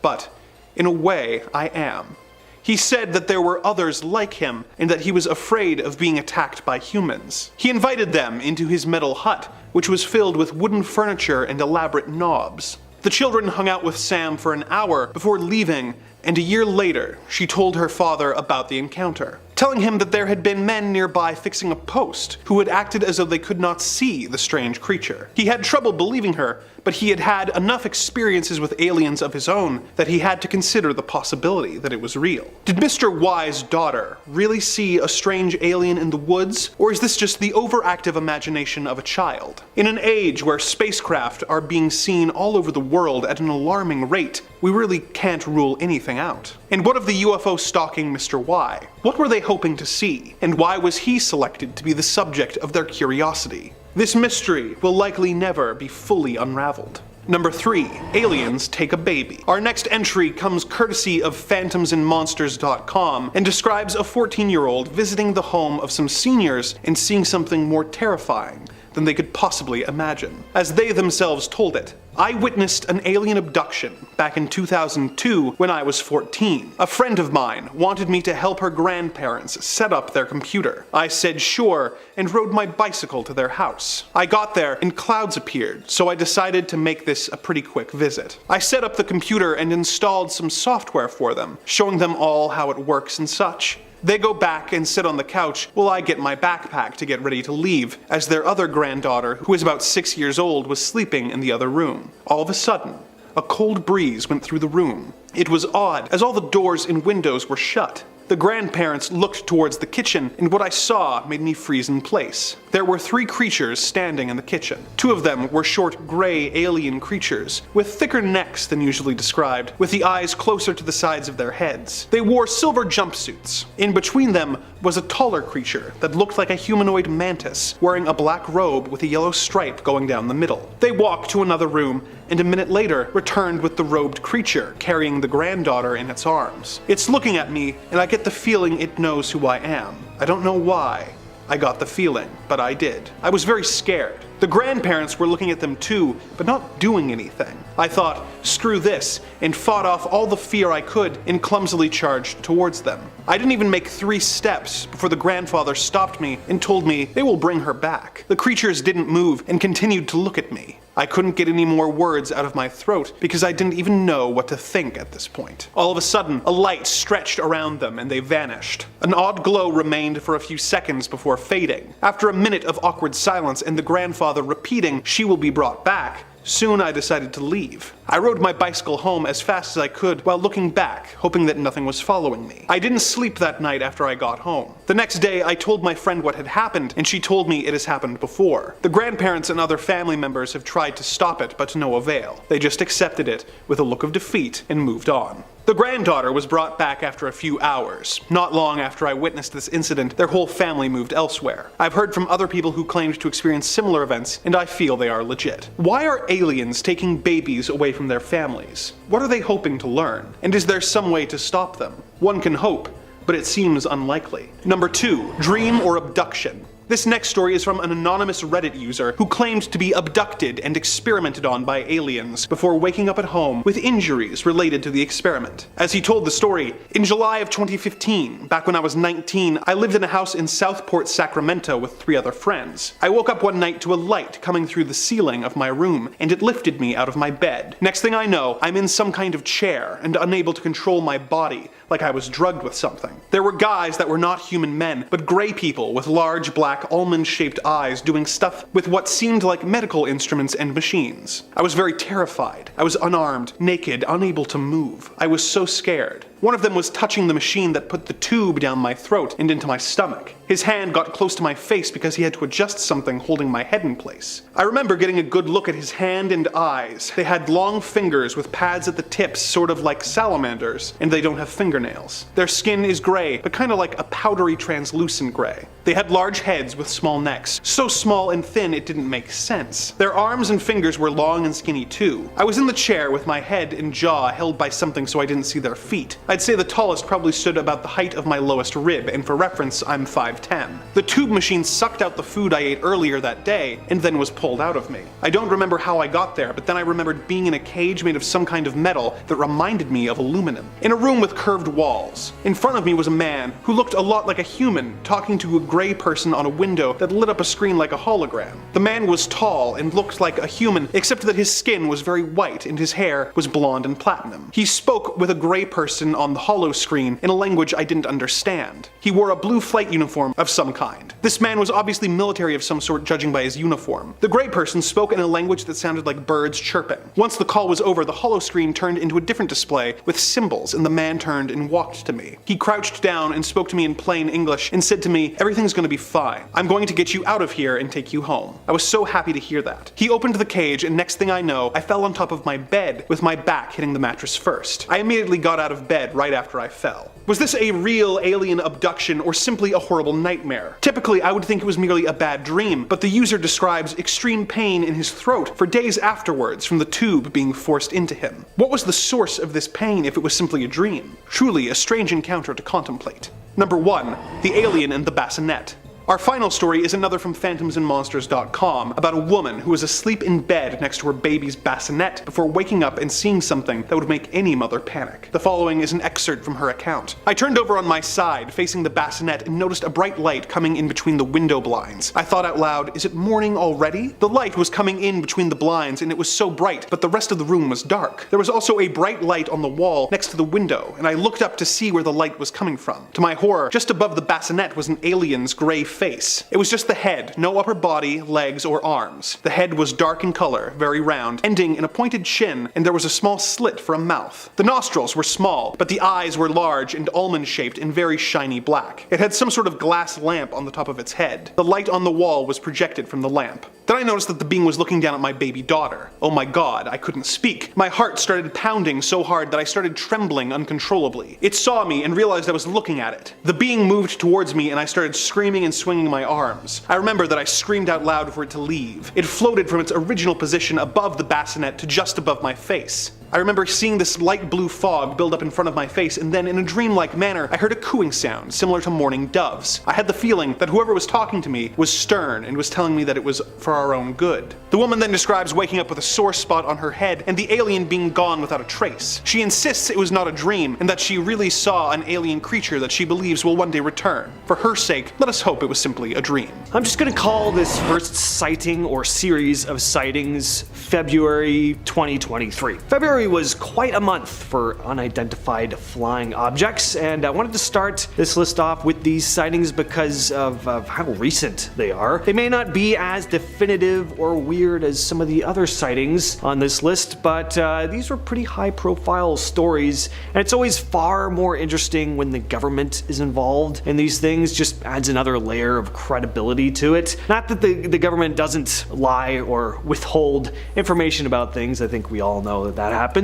but in a way I am. He said that there were others like him and that he was afraid of being attacked by humans. He invited them into his metal hut, which was filled with wooden furniture and elaborate knobs. The children hung out with Sam for an hour before leaving, and a year later, she told her father about the encounter, telling him that there had been men nearby fixing a post who had acted as though they could not see the strange creature. He had trouble believing her, but he had had enough experiences with aliens of his own that he had to consider the possibility that it was real. Did Mr. Y's daughter really see a strange alien in the woods, or is this just the overactive imagination of a child? In an age where spacecraft are being seen all over the world at an alarming rate, we really can't rule anything out. And what of the UFO stalking Mr. Y? What were they hoping to see, and why was he selected to be the subject of their curiosity? This mystery will likely never be fully unraveled. Number 3. Aliens take a baby. Our next entry comes courtesy of phantomsandmonsters.com and describes a 14-year-old visiting the home of some seniors and seeing something more terrifying than they could possibly imagine. As they themselves told it, I witnessed an alien abduction back in 2002 when I was 14. A friend of mine wanted me to help her grandparents set up their computer. I said sure and rode my bicycle to their house. I got there and clouds appeared, so I decided to make this a pretty quick visit. I set up the computer and installed some software for them, showing them all how it works and such. They go back and sit on the couch while I get my backpack to get ready to leave, as their other granddaughter, who is about 6 years old, was sleeping in the other room. All of a sudden, a cold breeze went through the room. It was odd, as all the doors and windows were shut. The grandparents looked towards the kitchen, and what I saw made me freeze in place. There were 3 creatures standing in the kitchen. 2 of them were short, gray alien creatures, with thicker necks than usually described, with the eyes closer to the sides of their heads. They wore silver jumpsuits. In between them was a taller creature that looked like a humanoid mantis, wearing a black robe with a yellow stripe going down the middle. They walked to another room, and a minute later returned with the robed creature carrying the granddaughter in its arms. It's looking at me, and I get the feeling it knows who I am. I don't know why I got the feeling, but I did. I was very scared. The grandparents were looking at them too, but not doing anything. I thought, screw this, and fought off all the fear I could and clumsily charged towards them. I didn't even make 3 steps before the grandfather stopped me and told me they will bring her back. The creatures didn't move and continued to look at me. I couldn't get any more words out of my throat because I didn't even know what to think at this point. All of a sudden, a light stretched around them and they vanished. An odd glow remained for a few seconds before fading. After a minute of awkward silence and the grandfather repeating, "She will be brought back," soon I decided to leave. I rode my bicycle home as fast as I could while looking back, hoping that nothing was following me. I didn't sleep that night after I got home. The next day, I told my friend what had happened, and she told me it has happened before. The grandparents and other family members have tried to stop it, but to no avail. They just accepted it with a look of defeat and moved on. The granddaughter was brought back after a few hours. Not long after I witnessed this incident, their whole family moved elsewhere. I've heard from other people who claimed to experience similar events, and I feel they are legit. Why are aliens taking babies away from their families? What are they hoping to learn? And is there some way to stop them? One can hope, but it seems unlikely. Number 2, dream or abduction. This next story is from an anonymous Reddit user who claimed to be abducted and experimented on by aliens before waking up at home with injuries related to the experiment. As he told the story, in July of 2015, back when I was 19, I lived in a house in Southport, Sacramento with 3 other friends. I woke up one night to a light coming through the ceiling of my room, and it lifted me out of my bed. Next thing I know, I'm in some kind of chair and unable to control my body, like I was drugged with something. There were guys that were not human men, but gray people with large black almond-shaped eyes doing stuff with what seemed like medical instruments and machines. I was very terrified. I was unarmed, naked, unable to move. I was so scared. One of them was touching the machine that put the tube down my throat and into my stomach. His hand got close to my face because he had to adjust something holding my head in place. I remember getting a good look at his hand and eyes. They had long fingers with pads at the tips, sort of like salamanders, and they don't have fingernails. Their skin is gray, but kind of like a powdery translucent gray. They had large heads with small necks, so small and thin it didn't make sense. Their arms and fingers were long and skinny too. I was in the chair with my head and jaw held by something so I didn't see their feet. I'd say the tallest probably stood about the height of my lowest rib, and for reference, I'm 5'10". The tube machine sucked out the food I ate earlier that day, and then was pulled out of me. I don't remember how I got there, but then I remembered being in a cage made of some kind of metal that reminded me of aluminum. In a room with curved walls. In front of me was a man who looked a lot like a human, talking to a gray person on a window that lit up a screen like a hologram. The man was tall and looked like a human, except that his skin was very white and his hair was blonde and platinum. He spoke with a gray person on the holo screen in a language I didn't understand. He wore a blue flight uniform of some kind. This man was obviously military of some sort judging by his uniform. The gray person spoke in a language that sounded like birds chirping. Once the call was over, the holo screen turned into a different display with symbols and the man turned and walked to me. He crouched down and spoke to me in plain English and said to me, "Everything's gonna be fine. I'm going to get you out of here and take you home." I was so happy to hear that. He opened the cage and next thing I know, I fell on top of my bed with my back hitting the mattress first. I immediately got out of bed right after I fell. Was this a real alien abduction or simply a horrible nightmare? Typically, I would think it was merely a bad dream, but the user describes extreme pain in his throat for days afterwards from the tube being forced into him. What was the source of this pain if it was simply a dream? Truly a strange encounter to contemplate. Number 1. The Alien and the Bassinet. Our final story is another from phantomsandmonsters.com about a woman who was asleep in bed next to her baby's bassinet before waking up and seeing something that would make any mother panic. The following is an excerpt from her account. "I turned over on my side, facing the bassinet, and noticed a bright light coming in between the window blinds. I thought out loud, is it morning already? The light was coming in between the blinds and it was so bright, but the rest of the room was dark. There was also a bright light on the wall next to the window, and I looked up to see where the light was coming from. To my horror, just above the bassinet was an alien's gray face. It was just the head, no upper body, legs, or arms. The head was dark in color, very round, ending in a pointed chin, and there was a small slit for a mouth. The nostrils were small, but the eyes were large and almond-shaped and very shiny black. It had some sort of glass lamp on the top of its head. The light on the wall was projected from the lamp. Then I noticed that the being was looking down at my baby daughter. Oh my god, I couldn't speak. My heart started pounding so hard that I started trembling uncontrollably. It saw me and realized I was looking at it. The being moved towards me and I started screaming and swinging my arms. I remember that I screamed out loud for it to leave. It floated from its original position above the bassinet to just above my face. I remember seeing this light blue fog build up in front of my face, and then in a dreamlike manner, I heard a cooing sound similar to mourning doves. I had the feeling that whoever was talking to me was stern and was telling me that it was for our own good. The woman then describes waking up with a sore spot on her head and the alien being gone without a trace. She insists it was not a dream and that she really saw an alien creature that she believes will one day return. For her sake, let us hope it was simply a dream. I'm just gonna call this first sighting or series of sightings February 2023. February was quite a month for unidentified flying objects, and I wanted to start this list off with these sightings because of how recent they are. They may not be as definitive or weird as some of the other sightings on this list, but these were pretty high profile stories, and it's always far more interesting when the government is involved in these things. Just adds another layer of credibility to it. Not that the government doesn't lie or withhold information about things, I think we all know that happens,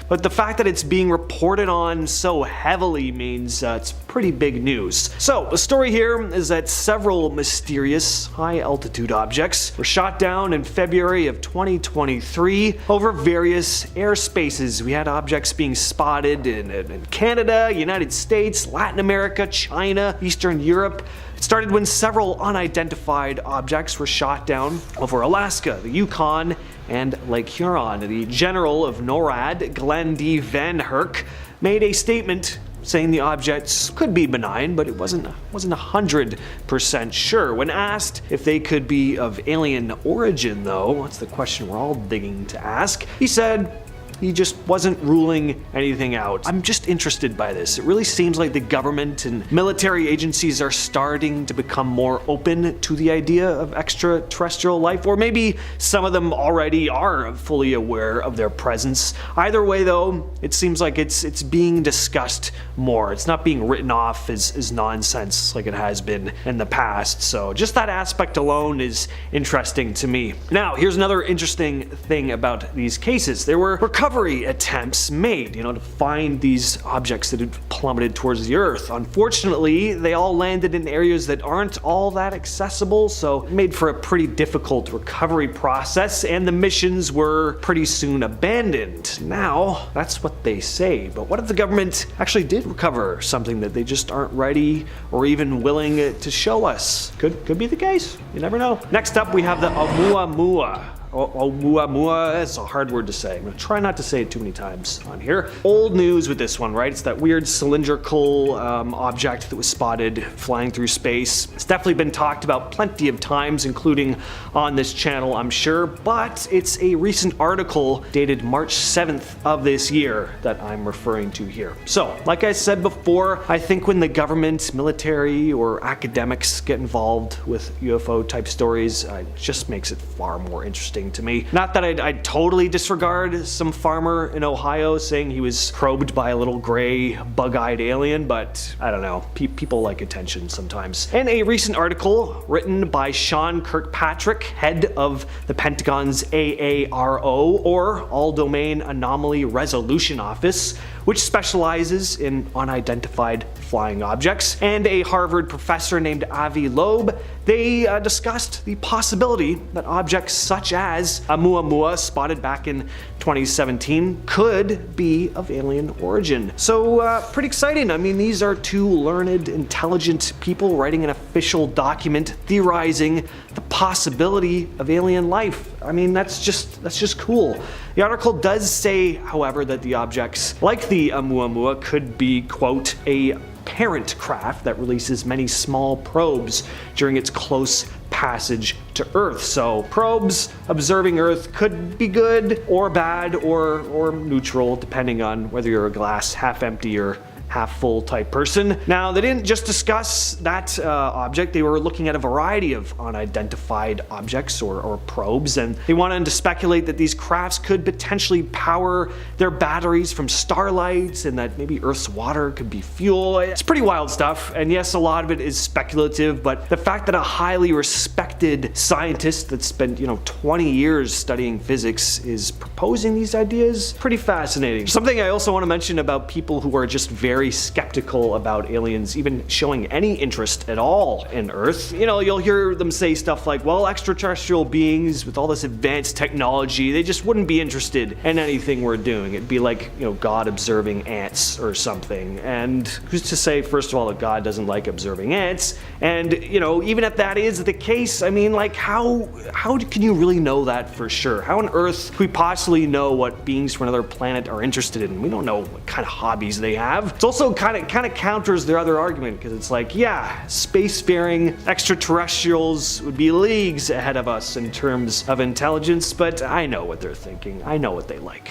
but the fact that it's being reported on so heavily means it's pretty big news. So the story here is that several mysterious high altitude objects were shot down in February of 2023 over various airspaces. We had objects being spotted in Canada, United States, Latin America, China, Eastern Europe. It started when several unidentified objects were shot down over Alaska, the Yukon, and Lake Huron. The general of NORAD, Glenn D. Van Herk, made a statement saying the objects could be benign, but it wasn't 100% sure. When asked if they could be of alien origin, though, that's the question we're all digging to ask, he said he just wasn't ruling anything out. I'm just interested by this. It really seems like the government and military agencies are starting to become more open to the idea of extraterrestrial life, or maybe some of them already are fully aware of their presence. Either way though, it seems like it's being discussed more. It's not being written off as nonsense like it has been in the past. So just that aspect alone is interesting to me. Now, here's another interesting thing about these cases. There were recovery attempts made, to find these objects that had plummeted towards the Earth. Unfortunately, they all landed in areas that aren't all that accessible, so it made for a pretty difficult recovery process, and the missions were pretty soon abandoned. Now, that's what they say, but what if the government actually did recover something that they just aren't ready or even willing to show us? Could be the case. You never know. Next up, we have the Oumuamua. Oumuamua, that's a hard word to say. I'm gonna try not to say it too many times on here. Old news with this one, right? It's that weird cylindrical object that was spotted flying through space. It's definitely been talked about plenty of times, including on this channel, I'm sure, but it's a recent article dated March 7th of this year that I'm referring to here. So, like I said before, I think when the government, military, or academics get involved with UFO type stories, it just makes it far more interesting to me. Not that I'd totally disregard some farmer in Ohio saying he was probed by a little gray, bug-eyed alien, but I don't know. People like attention sometimes. In a recent article written by Sean Kirkpatrick, head of the Pentagon's AARO, or All Domain Anomaly Resolution Office, which specializes in unidentified flying objects, and a Harvard professor named Avi Loeb, they discussed the possibility that objects such as Oumuamua, spotted back in 2017, could be of alien origin. So pretty exciting. I mean, these are two learned, intelligent people writing an official document theorizing the possibility of alien life. I mean, that's just cool. The article does say, however, that the objects, like the Oumuamua, could be, quote, a parent craft that releases many small probes during its close passage to Earth. So probes observing Earth could be good or bad or neutral, depending on whether you're a glass half empty or half full type person. Now, they didn't just discuss that object, they were looking at a variety of unidentified objects or probes, and they wanted to speculate that these crafts could potentially power their batteries from starlight, and that maybe Earth's water could be fuel. It's pretty wild stuff, and yes, a lot of it is speculative, but the fact that a highly respected scientist that spent 20 years studying physics is proposing these ideas, pretty fascinating. Something I also want to mention about people who are just very very skeptical about aliens even showing any interest at all in Earth. You know, you'll hear them say stuff like, well, extraterrestrial beings with all this advanced technology, they just wouldn't be interested in anything we're doing. It'd be like, you know, God observing ants or something. And who's to say, first of all, that God doesn't like observing ants? And, you know, even if that is the case, I mean, like, how can you really know that for sure? How on earth could we possibly know what beings from another planet are interested in? We don't know what kind of hobbies they have. It's also kind of counters their other argument, because it's like, yeah, spacefaring extraterrestrials would be leagues ahead of us in terms of intelligence, but I know what they're thinking. I know what they like.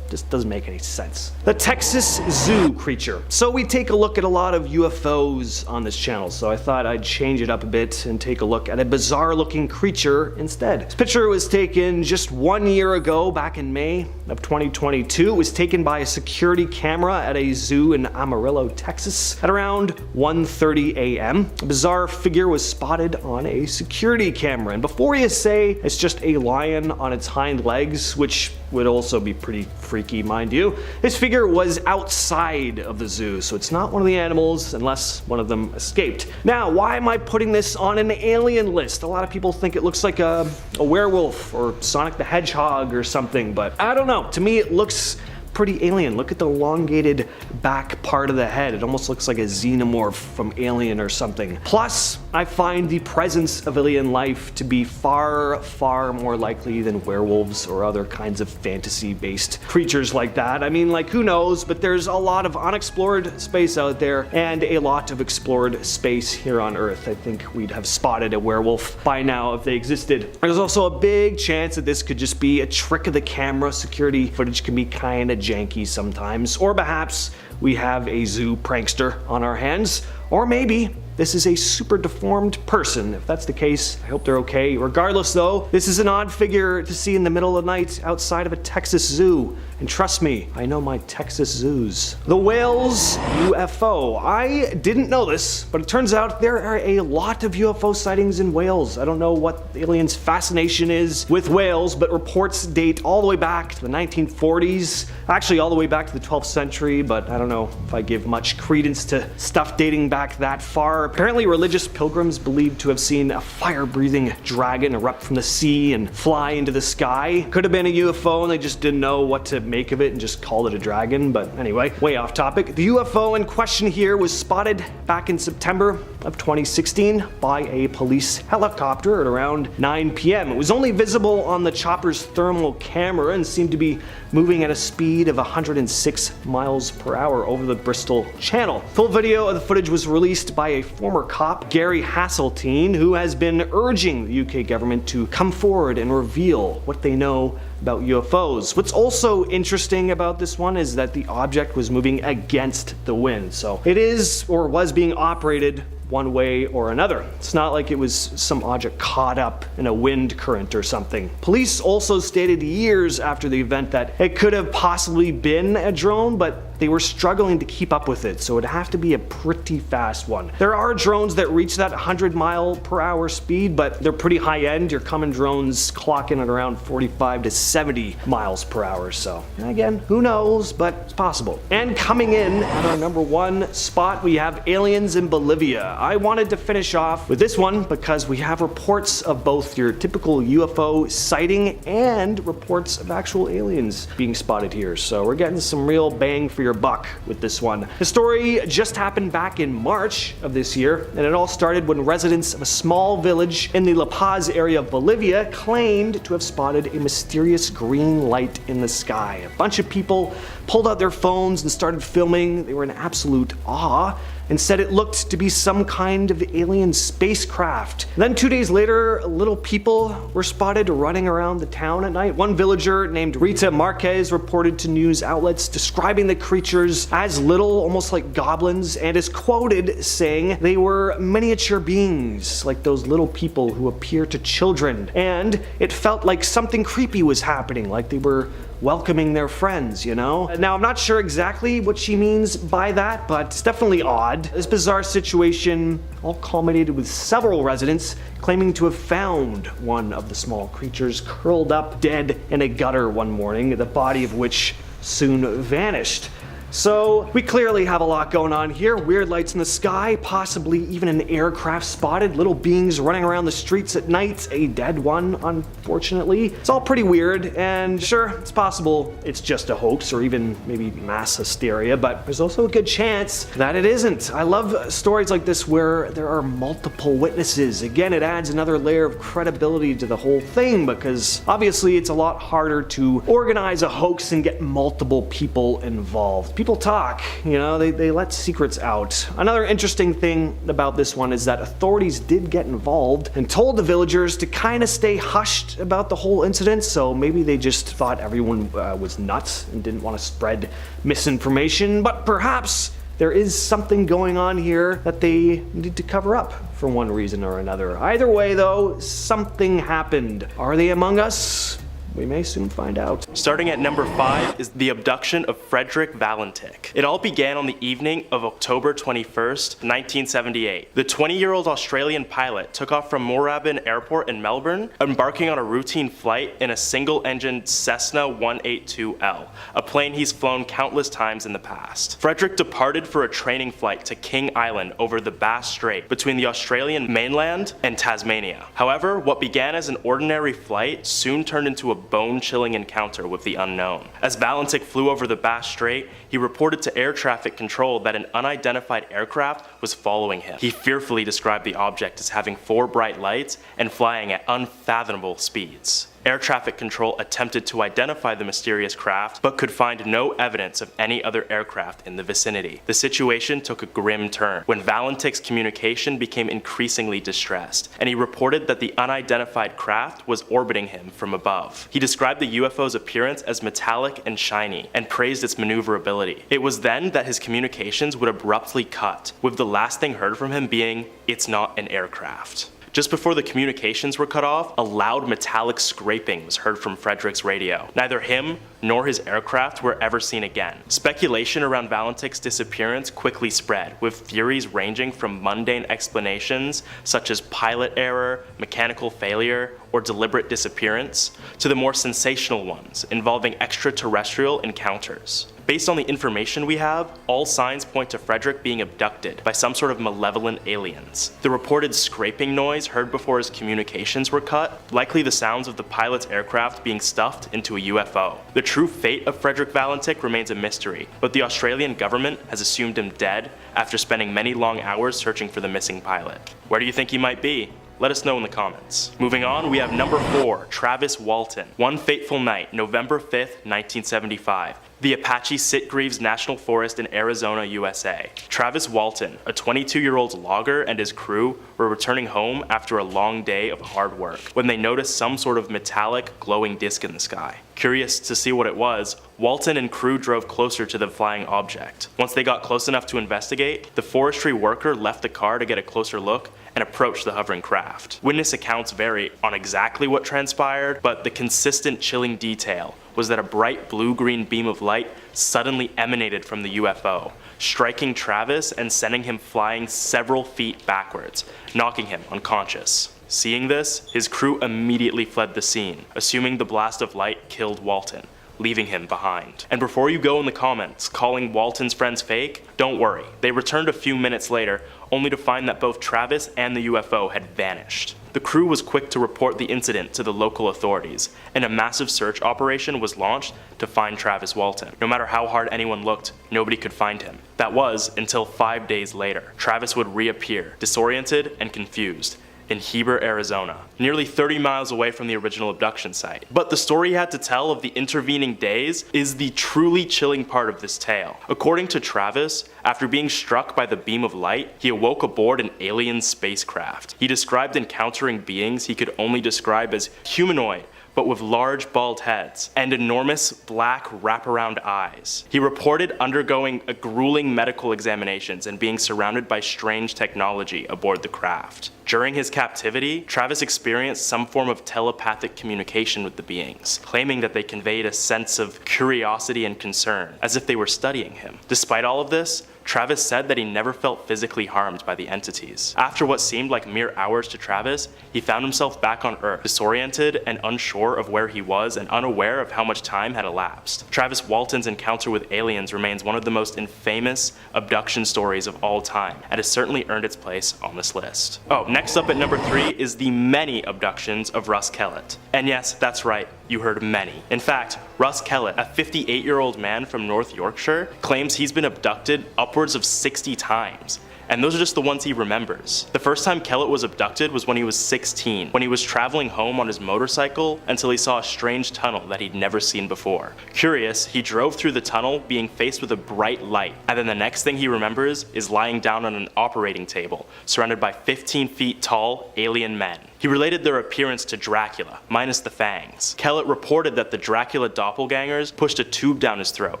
Just doesn't make any sense. The Texas Zoo creature. So we take a look at a lot of UFOs on this channel, so I thought I'd change it up a bit and take a look at a bizarre looking creature instead. This picture was taken just 1 year ago, back in May of 2022. It was taken by a security camera at a zoo in Amarillo, Texas at around 1:30 a.m. A bizarre figure was spotted on a security camera, and before you say it's just a lion on its hind legs, which would also be pretty freaky, mind you, this figure was outside of the zoo, so it's not one of the animals unless one of them escaped. Now, why am I putting this on an alien list? A lot of people think it looks like a werewolf or Sonic the Hedgehog or something, but I don't know. To me, it looks pretty alien. Look at the elongated back part of the head. It almost looks like a xenomorph from Alien or something. Plus, I find the presence of alien life to be far, far more likely than werewolves or other kinds of fantasy-based creatures like that. I mean, like, who knows, but there's a lot of unexplored space out there and a lot of explored space here on Earth. I think we'd have spotted a werewolf by now if they existed. There's also a big chance that this could just be a trick of the camera. Security footage can be kind of janky sometimes, or perhaps we have a zoo prankster on our hands, or maybe this is a super deformed person. If that's the case, I hope they're okay. Regardless though, this is an odd figure to see in the middle of the night outside of a Texas zoo. And trust me, I know my Texas zoos. The Wales UFO. I didn't know this, but it turns out there are a lot of UFO sightings in Wales. I don't know what the aliens' fascination is with Wales, but reports date all the way back to the 1940s. Actually, all the way back to the 12th century, but I don't know if I give much credence to stuff dating back that far. Apparently, religious pilgrims believed to have seen a fire-breathing dragon erupt from the sea and fly into the sky. Could have been a UFO and they just didn't know what to make of it and just called it a dragon, but anyway, way off topic. The UFO in question here was spotted back in September of 2016 by a police helicopter at around 9 p.m. It was only visible on the chopper's thermal camera and seemed to be moving at a speed of 106 miles per hour over the Bristol Channel. Full video of the footage was released by a former cop, Gary Hasseltine, who has been urging the UK government to come forward and reveal what they know about UFOs. What's also interesting about this one is that the object was moving against the wind, so it is or was being operated one way or another. It's not like it was some object caught up in a wind current or something. Police also stated years after the event that it could have possibly been a drone, but they were struggling to keep up with it, so it'd have to be a pretty fast one. There are drones that reach that 100-mile-per-hour speed, but they're pretty high-end. Your common drones clocking at around 45 to 70 miles per hour, so again, who knows, but it's possible. And coming in at our number one spot, we have aliens in Bolivia. I wanted to finish off with this one because we have reports of both your typical UFO sighting and reports of actual aliens being spotted here, so we're getting some real bang for your buck with this one. The story just happened back in March of this year, and it all started when residents of a small village in the La Paz area of Bolivia claimed to have spotted a mysterious green light in the sky. A bunch of people pulled out their phones and started filming. They were in absolute awe and said it looked to be some kind of alien spacecraft. And then 2 days later, little people were spotted running around the town at night. One villager named Rita Marquez reported to news outlets describing the creatures as little, almost like goblins, and is quoted saying they were miniature beings, like those little people who appear to children. And it felt like something creepy was happening, like they were welcoming their friends, you know? Now, I'm not sure exactly what she means by that, but it's definitely odd. This bizarre situation all culminated with several residents claiming to have found one of the small creatures curled up dead in a gutter one morning, the body of which soon vanished. So we clearly have a lot going on here. Weird lights in the sky, possibly even an aircraft spotted, little beings running around the streets at night, a dead one, unfortunately. It's all pretty weird, and sure, it's possible it's just a hoax or even maybe mass hysteria, but there's also a good chance that it isn't. I love stories like this where there are multiple witnesses. Again, it adds another layer of credibility to the whole thing because obviously it's a lot harder to organize a hoax and get multiple people involved. People talk, they let secrets out. Another interesting thing about this one is that authorities did get involved and told the villagers to kind of stay hushed about the whole incident, so maybe they just thought everyone was nuts and didn't want to spread misinformation, but perhaps there is something going on here that they need to cover up for one reason or another. Either way though, something happened. Are they among us? We may soon find out. Starting at number 5 is the abduction of Frederick Valentik. It all began on the evening of October 21st, 1978. The 20-year-old Australian pilot took off from Moorabbin Airport in Melbourne, embarking on a routine flight in a single-engined Cessna 182L, a plane he's flown countless times in the past. Frederick departed for a training flight to King Island over the Bass Strait between the Australian mainland and Tasmania. However, what began as an ordinary flight soon turned into a bone-chilling encounter with the unknown. As Valentik flew over the Bass Strait, he reported to air traffic control that an unidentified aircraft was following him. He fearfully described the object as having 4 bright lights and flying at unfathomable speeds. Air traffic control attempted to identify the mysterious craft, but could find no evidence of any other aircraft in the vicinity. The situation took a grim turn when Valentik's communication became increasingly distressed, and he reported that the unidentified craft was orbiting him from above. He described the UFO's appearance as metallic and shiny, and praised its maneuverability. It was then that his communications would abruptly cut, with the last thing heard from him being, "It's not an aircraft." Just before the communications were cut off, a loud metallic scraping was heard from Frederick's radio. Neither him nor his aircraft were ever seen again. Speculation around Valentik's disappearance quickly spread, with theories ranging from mundane explanations such as pilot error, mechanical failure, or deliberate disappearance, to the more sensational ones involving extraterrestrial encounters. Based on the information we have, all signs point to Frederick being abducted by some sort of malevolent aliens. The reported scraping noise heard before his communications were cut, likely the sounds of the pilot's aircraft being stuffed into a UFO. The true fate of Frederick Valentik remains a mystery, but the Australian government has assumed him dead after spending many long hours searching for the missing pilot. Where do you think he might be? Let us know in the comments. Moving on, we have number 4, Travis Walton. One fateful night, November 5th, 1975. The Apache Sitgreaves National Forest in Arizona, USA. Travis Walton, a 22-year-old logger, and his crew were returning home after a long day of hard work when they noticed some sort of metallic, glowing disc in the sky. Curious to see what it was, Walton and crew drove closer to the flying object. Once they got close enough to investigate, the forestry worker left the car to get a closer look and approached the hovering craft. Witness accounts vary on exactly what transpired, but the consistent chilling detail was that a bright blue-green beam of light suddenly emanated from the UFO, striking Travis and sending him flying several feet backwards, knocking him unconscious. Seeing this, his crew immediately fled the scene, assuming the blast of light killed Walton, leaving him behind. And before you go in the comments calling Walton's friends fake, don't worry. They returned a few minutes later, only to find that both Travis and the UFO had vanished. The crew was quick to report the incident to the local authorities, and a massive search operation was launched to find Travis Walton. No matter how hard anyone looked, nobody could find him. That was until 5 days later. Travis would reappear, disoriented and confused, in Heber, Arizona, nearly 30 miles away from the original abduction site. But the story he had to tell of the intervening days is the truly chilling part of this tale. According to Travis, after being struck by the beam of light, he awoke aboard an alien spacecraft. He described encountering beings he could only describe as humanoid, but with large bald heads and enormous black wraparound eyes. He reported undergoing a grueling medical examinations and being surrounded by strange technology aboard the craft. During his captivity, Travis experienced some form of telepathic communication with the beings, claiming that they conveyed a sense of curiosity and concern, as if they were studying him. Despite all of this, Travis said that he never felt physically harmed by the entities. After what seemed like mere hours to Travis, he found himself back on Earth, disoriented and unsure of where he was and unaware of how much time had elapsed. Travis Walton's encounter with aliens remains one of the most infamous abduction stories of all time, and has certainly earned its place on this list. Oh, next up at number 3 is the many abductions of Russ Kellett. And yes, that's right, you heard many. In fact, Russ Kellett, a 58-year-old man from North Yorkshire, claims he's been abducted upwards of 60 times. And those are just the ones he remembers. The first time Kellett was abducted was when he was 16, when he was traveling home on his motorcycle until he saw a strange tunnel that he'd never seen before. Curious, he drove through the tunnel being faced with a bright light, and then the next thing he remembers is lying down on an operating table, surrounded by 15 feet tall alien men. He related their appearance to Dracula, minus the fangs. Kellett reported that the Dracula doppelgangers pushed a tube down his throat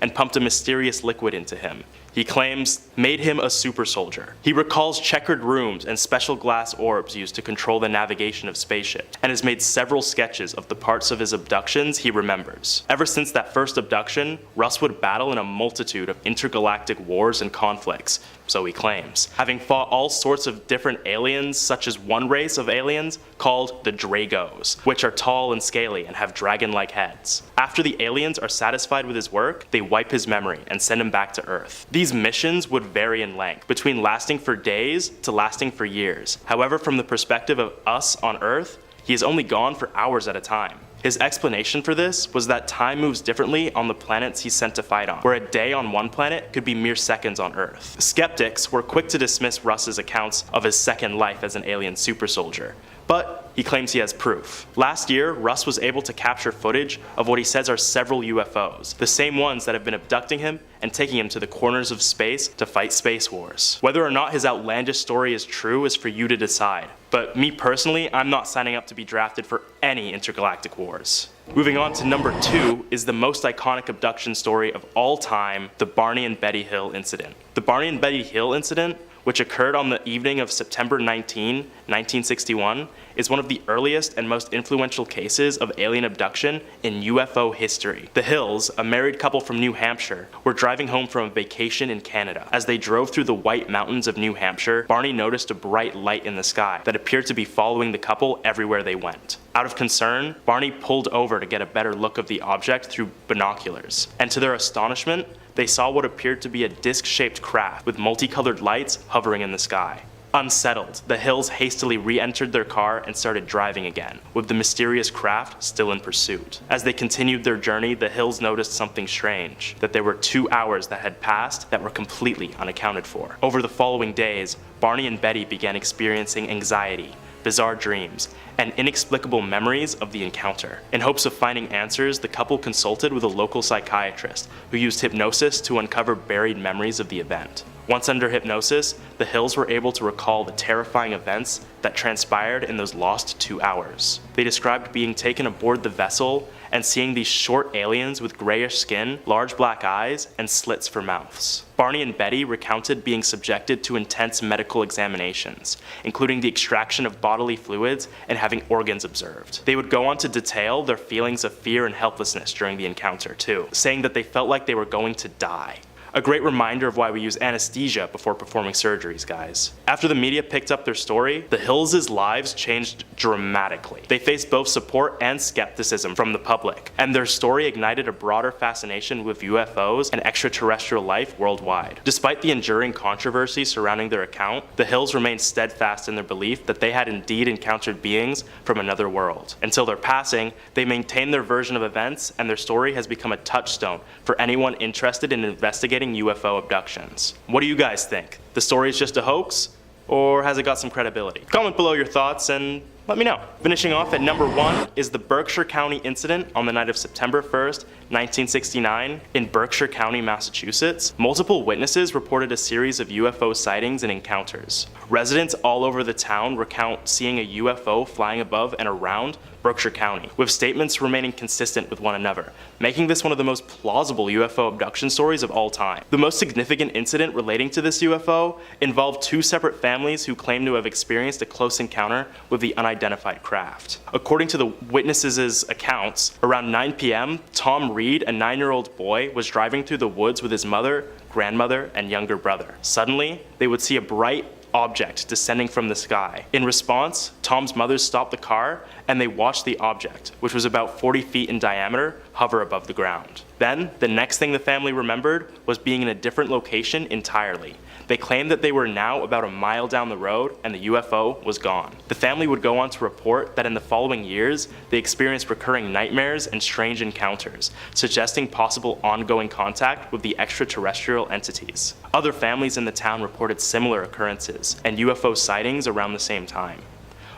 and pumped a mysterious liquid into him. He claims made him a super soldier. He recalls checkered rooms and special glass orbs used to control the navigation of spaceships, and has made several sketches of the parts of his abductions he remembers. Ever since that first abduction, Russ would battle in a multitude of intergalactic wars and conflicts, so he claims, having fought all sorts of different aliens, such as one race of aliens called the Dragos, which are tall and scaly and have dragon-like heads. After the aliens are satisfied with his work, they wipe his memory and send him back to Earth. These missions would vary in length, between lasting for days to lasting for years. However, from the perspective of us on Earth, he is only gone for hours at a time. His explanation for this was that time moves differently on the planets he's sent to fight on, where a day on one planet could be mere seconds on Earth. Skeptics were quick to dismiss Russ's accounts of his second life as an alien super soldier, but he claims he has proof. Last year, Russ was able to capture footage of what he says are several UFOs, the same ones that have been abducting him and taking him to the corners of space to fight space wars. Whether or not his outlandish story is true is for you to decide, but me personally, I'm not signing up to be drafted for any intergalactic wars. Moving on to number 2 is the most iconic abduction story of all time, the Barney and Betty Hill incident. The Barney and Betty Hill incident, which occurred on the evening of September 19, 1961, is one of the earliest and most influential cases of alien abduction in UFO history. The Hills, a married couple from New Hampshire, were driving home from a vacation in Canada. As they drove through the White Mountains of New Hampshire, Barney noticed a bright light in the sky that appeared to be following the couple everywhere they went. Out of concern, Barney pulled over to get a better look of the object through binoculars, and to their astonishment, they saw what appeared to be a disc-shaped craft with multicolored lights hovering in the sky. Unsettled, the Hills hastily re-entered their car and started driving again, with the mysterious craft still in pursuit. As they continued their journey, the Hills noticed something strange, that there were 2 hours that had passed that were completely unaccounted for. Over the following days, Barney and Betty began experiencing anxiety, bizarre dreams, and inexplicable memories of the encounter. In hopes of finding answers, the couple consulted with a local psychiatrist who used hypnosis to uncover buried memories of the event. Once under hypnosis, the Hills were able to recall the terrifying events that transpired in those lost 2 hours. They described being taken aboard the vessel and seeing these short aliens with grayish skin, large black eyes, and slits for mouths. Barney and Betty recounted being subjected to intense medical examinations, including the extraction of bodily fluids and having organs observed. They would go on to detail their feelings of fear and helplessness during the encounter too, saying that they felt like they were going to die. A great reminder of why we use anesthesia before performing surgeries, guys. After the media picked up their story, the Hills' lives changed dramatically. They faced both support and skepticism from the public, and their story ignited a broader fascination with UFOs and extraterrestrial life worldwide. Despite the enduring controversy surrounding their account, the Hills remained steadfast in their belief that they had indeed encountered beings from another world. Until their passing, they maintained their version of events, and their story has become a touchstone for anyone interested in investigating UFO abductions. What do you guys think? The story is just a hoax, or has it got some credibility? Comment below your thoughts and let me know. Finishing off at number 1 is the Berkshire County incident on the night of September 1st, 1969 in Berkshire County, Massachusetts. Multiple witnesses reported a series of UFO sightings and encounters. Residents all over the town recount seeing a UFO flying above and around Berkshire County, with statements remaining consistent with one another, making this one of the most plausible UFO abduction stories of all time. The most significant incident relating to this UFO involved two separate families who claimed to have experienced a close encounter with the unidentified craft. According to the witnesses' accounts, around 9 p.m., Tom Reed, a 9-year-old boy, was driving through the woods with his mother, grandmother, and younger brother. Suddenly, they would see a bright object descending from the sky. In response, Tom's mother stopped the car and they watched the object, which was about 40 feet in diameter, hover above the ground. Then, the next thing the family remembered was being in a different location entirely. They claimed that they were now about a mile down the road and the UFO was gone. The family would go on to report that in the following years, they experienced recurring nightmares and strange encounters, suggesting possible ongoing contact with the extraterrestrial entities. Other families in the town reported similar occurrences and UFO sightings around the same time.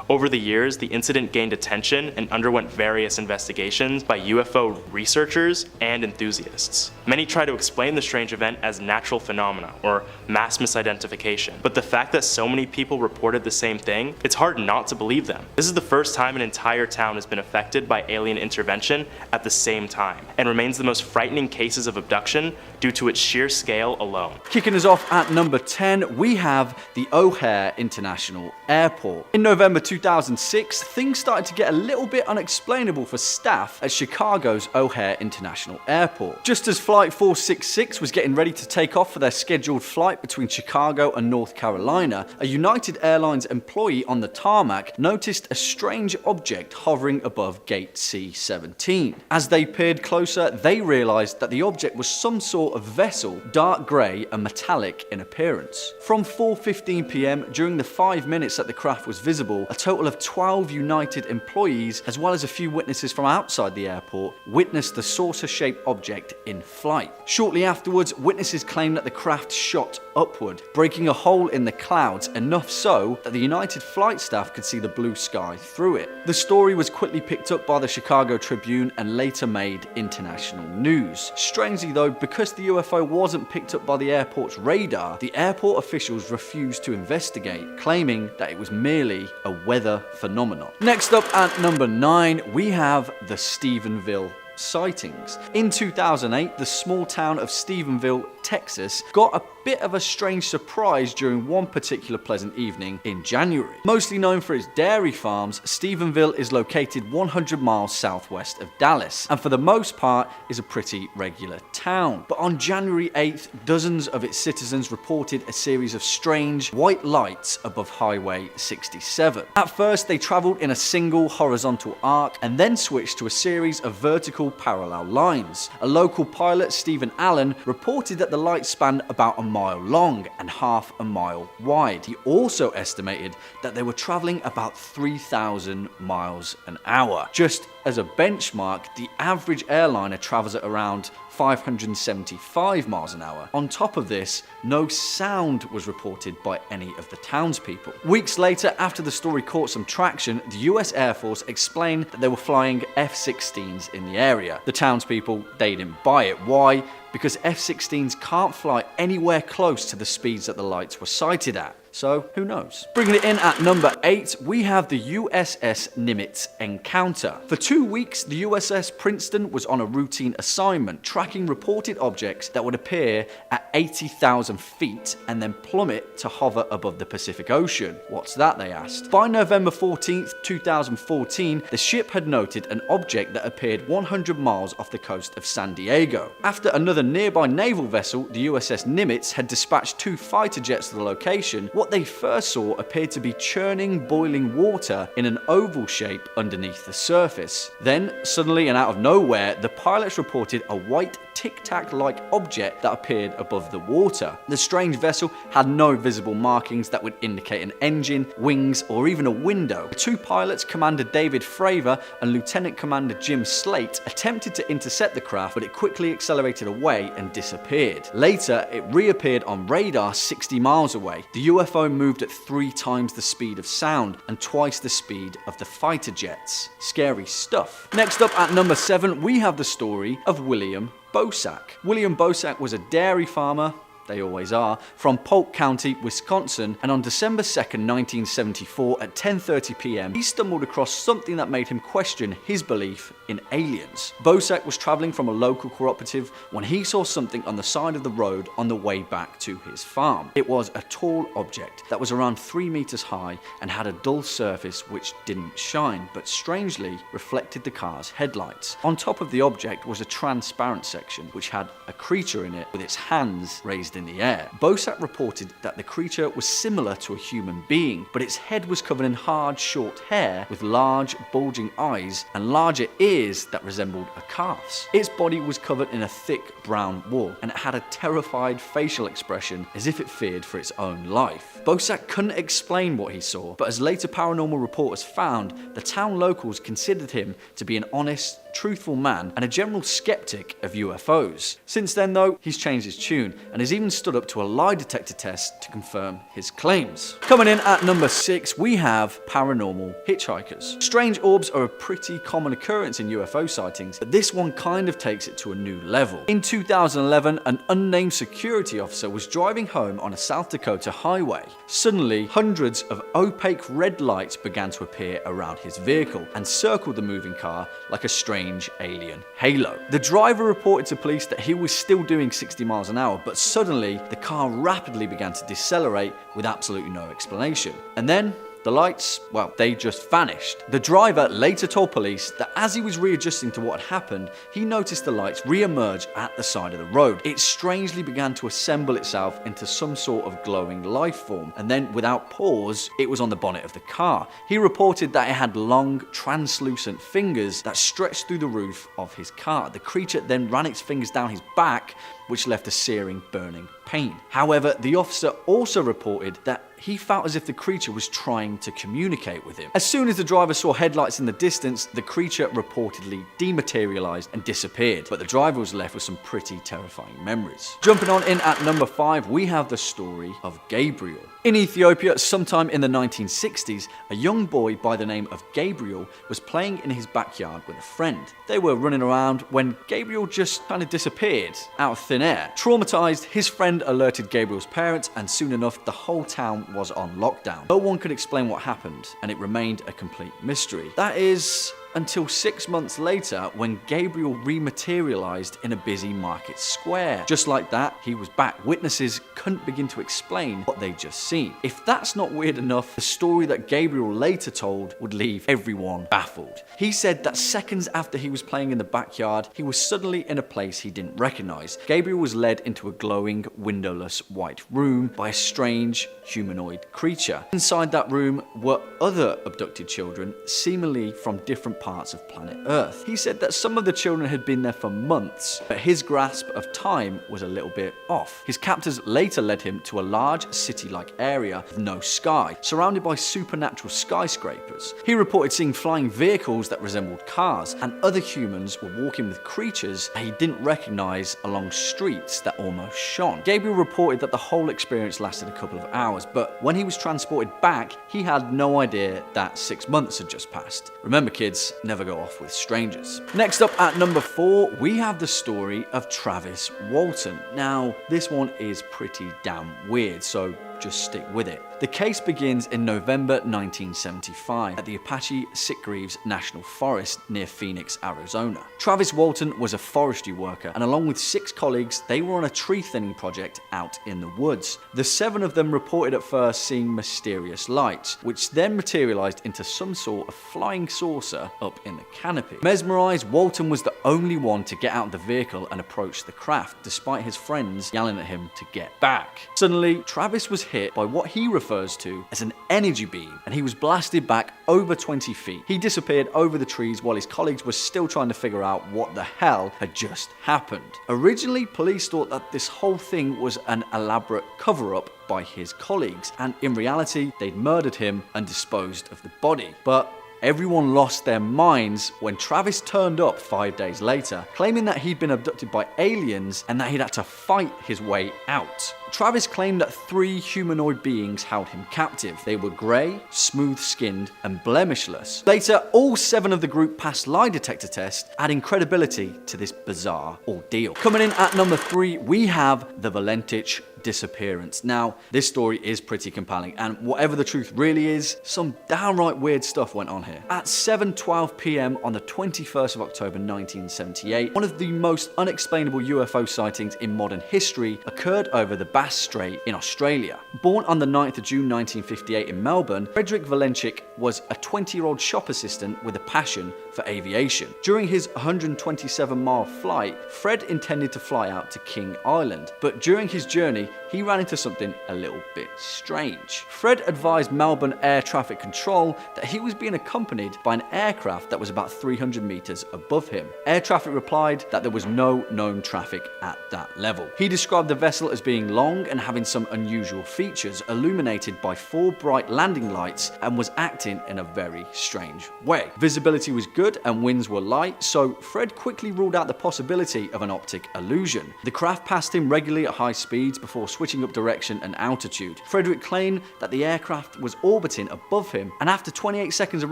Over the years, the incident gained attention and underwent various investigations by UFO researchers and enthusiasts. Many try to explain the strange event as natural phenomena or mass misidentification, but the fact that so many people reported the same thing, it's hard not to believe them. This is the first time an entire town has been affected by alien intervention at the same time, and remains the most frightening cases of abduction due to its sheer scale alone. Kicking us off at number 10, we have the O'Hare International Airport. In November 2006, things started to get a little bit unexplainable for staff at Chicago's O'Hare International Airport. Just as Flight 466 was getting ready to take off for their scheduled flight between Chicago and North Carolina, a United Airlines employee on the tarmac noticed a strange object hovering above gate C-17. As they peered closer, they realized that the object was some sort of vessel, dark grey and metallic in appearance. From 4:15 p.m. during the 5 minutes that the craft was visible, a total of 12 United employees, as well as a few witnesses from outside the airport, witnessed the saucer-shaped object in flight. Shortly afterwards, witnesses claimed that the craft shot upward, breaking a hole in the clouds, enough so that the United flight staff could see the blue sky through it. The story was quickly picked up by the Chicago Tribune and later made international news. Strangely though, because the UFO wasn't picked up by the airport's radar, the airport officials refused to investigate, claiming that it was merely a weather phenomenon. Next up at number 9, we have the Stephenville sightings. In 2008, the small town of Stephenville, Texas, got a bit of a strange surprise during one particular pleasant evening in January. Mostly known for its dairy farms, Stephenville is located 100 miles southwest of Dallas, and for the most part is a pretty regular town. But on January 8th, dozens of its citizens reported a series of strange white lights above Highway 67. At first, they traveled in a single horizontal arc and then switched to a series of vertical parallel lines. A local pilot, Stephen Allen, reported that the lights spanned about a mile long and half a mile wide. He also estimated that they were traveling about 3,000 miles an hour. Just as a benchmark, the average airliner travels at around 575 miles an hour. On top of this, no sound was reported by any of the townspeople. Weeks later, after the story caught some traction, the US Air Force explained that they were flying F-16s in the area. The townspeople, they didn't buy it. Why? Because F-16s can't fly anywhere close to the speeds that the lights were sighted at. So, who knows? Bringing it in at number 8, we have the USS Nimitz encounter. For 2 weeks, the USS Princeton was on a routine assignment, tracking reported objects that would appear at 80,000 feet and then plummet to hover above the Pacific Ocean. What's that, they asked. By November 14th, 2014, the ship had noted an object that appeared 100 miles off the coast of San Diego. After another nearby naval vessel, the USS Nimitz, had dispatched 2 fighter jets to the location, what they first saw appeared to be churning, boiling water in an oval shape underneath the surface. Then, suddenly and out of nowhere, the pilots reported a white tic-tac-like object that appeared above the water. The strange vessel had no visible markings that would indicate an engine, wings, or even a window. The 2 pilots, Commander David Fravor and Lieutenant Commander Jim Slate, attempted to intercept the craft, but it quickly accelerated away and disappeared. Later, it reappeared on radar 60 miles away. The UFO moved at 3 times the speed of sound and twice the speed of the fighter jets. Scary stuff. Next up at number 7, we have the story of William Bosak. William Bosak was a dairy farmer they always are, from Polk County, Wisconsin, and on December 2nd, 1974 at 10:30 p.m., he stumbled across something that made him question his belief in aliens. Bosak was traveling from a local cooperative when he saw something on the side of the road on the way back to his farm. It was a tall object that was around 3 meters high and had a dull surface which didn't shine, but strangely reflected the car's headlights. On top of the object was a transparent section which had a creature in it with its hands raised in the air. Bosak reported that the creature was similar to a human being, but its head was covered in hard, short hair with large, bulging eyes and larger ears that resembled a calf's. Its body was covered in a thick brown wool, and it had a terrified facial expression as if it feared for its own life. Bosak couldn't explain what he saw, but as later paranormal reporters found, the town locals considered him to be an honest, truthful man and a general skeptic of UFOs. Since then though, he's changed his tune and has even stood up to a lie detector test to confirm his claims. Coming in at number 6, we have paranormal hitchhikers. Strange orbs are a pretty common occurrence in UFO sightings, but this one kind of takes it to a new level. In 2011, an unnamed security officer was driving home on a South Dakota highway. Suddenly, hundreds of opaque red lights began to appear around his vehicle and circled the moving car like a strange alien halo. The driver reported to police that he was still doing 60 miles an hour, but suddenly the car rapidly began to decelerate with absolutely no explanation. And then the lights, well, they just vanished. The driver later told police that as he was readjusting to what had happened, he noticed the lights re-emerge at the side of the road. It strangely began to assemble itself into some sort of glowing life form, and then without pause, it was on the bonnet of the car. He reported that it had long, translucent fingers that stretched through the roof of his car. The creature then ran its fingers down his back, which left a searing, burning pain. However, the officer also reported that he felt as if the creature was trying to communicate with him. As soon as the driver saw headlights in the distance, the creature reportedly dematerialized and disappeared, but the driver was left with some pretty terrifying memories. Jumping on in at number 5, we have the story of Gabriel. In Ethiopia, sometime in the 1960s, a young boy by the name of Gabriel was playing in his backyard with a friend. They were running around when Gabriel just kind of disappeared out of thin air. Traumatized, his friend alerted Gabriel's parents, and soon enough, the whole town was on lockdown. No one could explain what happened, and it remained a complete mystery. That is, until 6 months later when Gabriel rematerialized in a busy market square. Just like that, he was back. Witnesses couldn't begin to explain what they'd just seen. If that's not weird enough, the story that Gabriel later told would leave everyone baffled. He said that seconds after he was playing in the backyard, he was suddenly in a place he didn't recognize. Gabriel was led into a glowing, windowless white room by a strange humanoid creature. Inside that room were other abducted children, seemingly from different parts of planet Earth. He said that some of the children had been there for months, but his grasp of time was a little bit off. His captors later led him to a large city-like area with no sky, surrounded by supernatural skyscrapers. He reported seeing flying vehicles that resembled cars, and other humans were walking with creatures that he didn't recognize along streets that almost shone. Gabriel reported that the whole experience lasted a couple of hours, but when he was transported back, he had no idea that 6 months had just passed. Remember kids, never go off with strangers. Next up at number 4, we have the story of Travis Walton. Now, this one is pretty damn weird, so just stick with it. The case begins in November 1975 at the Apache Sitgreaves National Forest near Phoenix, Arizona. Travis Walton was a forestry worker, and along with 6 colleagues, they were on a tree thinning project out in the woods. The 7 of them reported at first seeing mysterious lights, which then materialized into some sort of flying saucer up in the canopy. Mesmerized, Walton was the only one to get out of the vehicle and approach the craft, despite his friends yelling at him to get back. Suddenly, Travis was hit by what he refers to as an energy beam, and he was blasted back over 20 feet. He disappeared over the trees while his colleagues were still trying to figure out what the hell had just happened. Originally, police thought that this whole thing was an elaborate cover-up by his colleagues, and in reality, they'd murdered him and disposed of the body. But everyone lost their minds when Travis turned up 5 days later, claiming that he'd been abducted by aliens and that he'd had to fight his way out. Travis claimed that 3 humanoid beings held him captive. They were grey, smooth-skinned, and blemishless. Later, all 7 of the group passed lie detector tests, adding credibility to this bizarre ordeal. Coming in at number 3, we have the Valentich disappearance. Now, this story is pretty compelling, and whatever the truth really is, some downright weird stuff went on here. At 7:12 p.m. on the 21st of October 1978, one of the most unexplainable UFO sightings in modern history occurred over the Bass Strait in Australia. Born on the 9th of June 1958 in Melbourne, Frederick Valenchik was a 20-year-old shop assistant with a passion for aviation. During his 127-mile flight, Fred intended to fly out to King Island, but during his journey, he ran into something a little bit strange. Fred advised Melbourne Air Traffic Control that he was being accompanied by an aircraft that was about 300 meters above him. Air traffic replied that there was no known traffic at that level. He described the vessel as being long and having some unusual features, illuminated by 4 bright landing lights, and was acting in a very strange way. Visibility was good and winds were light, so Fred quickly ruled out the possibility of an optic illusion. The craft passed him regularly at high speeds before switching up direction and altitude. Frederick claimed that the aircraft was orbiting above him, and after 28 seconds of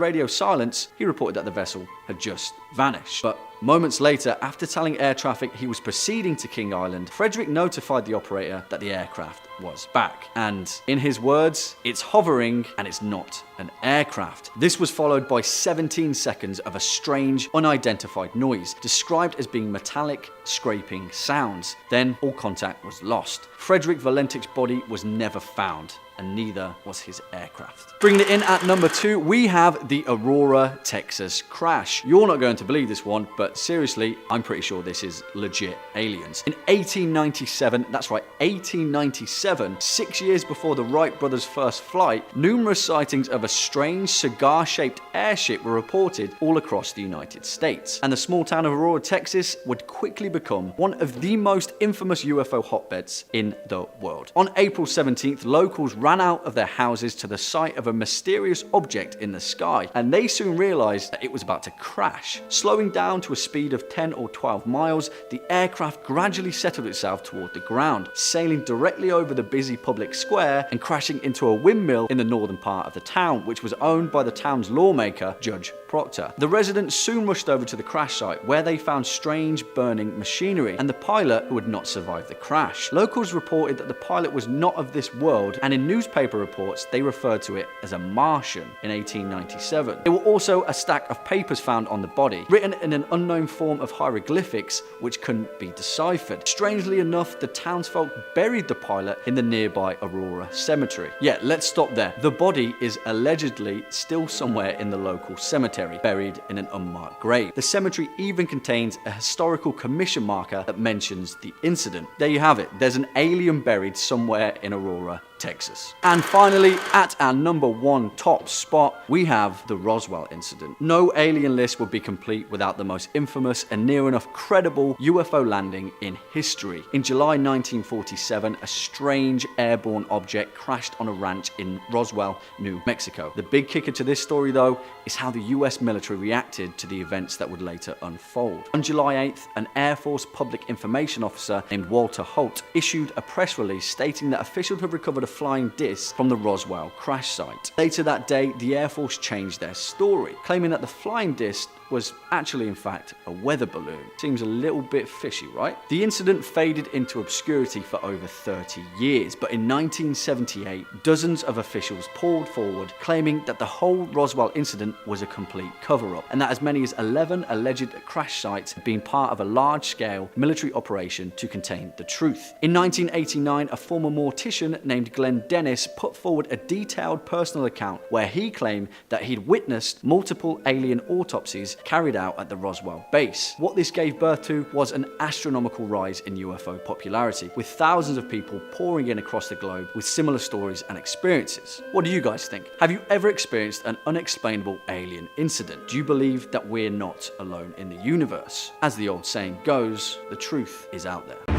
radio silence, he reported that the vessel had just vanished. But moments later, after telling air traffic he was proceeding to King Island, Frederick notified the operator that the aircraft was back. And in his words, it's hovering and it's not an aircraft. This was followed by 17 seconds of a strange, unidentified noise, described as being metallic, scraping sounds. Then all contact was lost. Frederick Valentik's body was never found, and neither was his aircraft. Bringing it in at number 2, we have the Aurora, Texas crash. You're not going to believe this one, but seriously, I'm pretty sure this is legit aliens. In 1897, that's right, 1897, 6 years before the Wright brothers' first flight, numerous sightings of a strange cigar-shaped airship were reported all across the United States. And the small town of Aurora, Texas would quickly become one of the most infamous UFO hotbeds in the world. On April 17th, locals ran out of their houses to the sight of a mysterious object in the sky, and they soon realized that it was about to crash. Slowing down to a speed of 10 or 12 miles, the aircraft gradually settled itself toward the ground, sailing directly over the busy public square and crashing into a windmill in the northern part of the town, which was owned by the town's lawmaker, Judge Proctor. The residents soon rushed over to the crash site, where they found strange burning machinery and the pilot who had not survived the crash. Locals reported that the pilot was not of this world, and in newspaper reports they referred to it as a Martian in 1897. There were also a stack of papers found on the body, written in an unknown form of hieroglyphics which couldn't be deciphered. Strangely enough, the townsfolk buried the pilot in the nearby Aurora Cemetery. Yeah, let's stop there. The body is allegedly still somewhere in the local cemetery, buried in an unmarked grave. The cemetery even contains a historical commission marker that mentions the incident. There you have it. There's an alien buried somewhere in Aurora, Texas. And finally, at our number 1 top spot, we have the Roswell incident. No alien list would be complete without the most infamous and near enough credible UFO landing in history. In July 1947, a strange airborne object crashed on a ranch in Roswell, New Mexico. The big kicker to this story, though, is how the US military reacted to the events that would later unfold. On July 8th, an Air Force public information officer named Walter Holt issued a press release stating that officials had recovered a flying disc from the Roswell crash site. Later that day, the Air Force changed their story, claiming that the flying disc was actually in fact a weather balloon. Seems a little bit fishy, right? The incident faded into obscurity for over 30 years, but in 1978, dozens of officials poured forward claiming that the whole Roswell incident was a complete cover-up, and that as many as 11 alleged crash sites had been part of a large-scale military operation to contain the truth. In 1989, a former mortician named Glenn Dennis put forward a detailed personal account where he claimed that he'd witnessed multiple alien autopsies carried out at the Roswell base. What this gave birth to was an astronomical rise in UFO popularity, with thousands of people pouring in across the globe with similar stories and experiences. What do you guys think? Have you ever experienced an unexplainable alien incident? Do you believe that we're not alone in the universe? As the old saying goes, the truth is out there.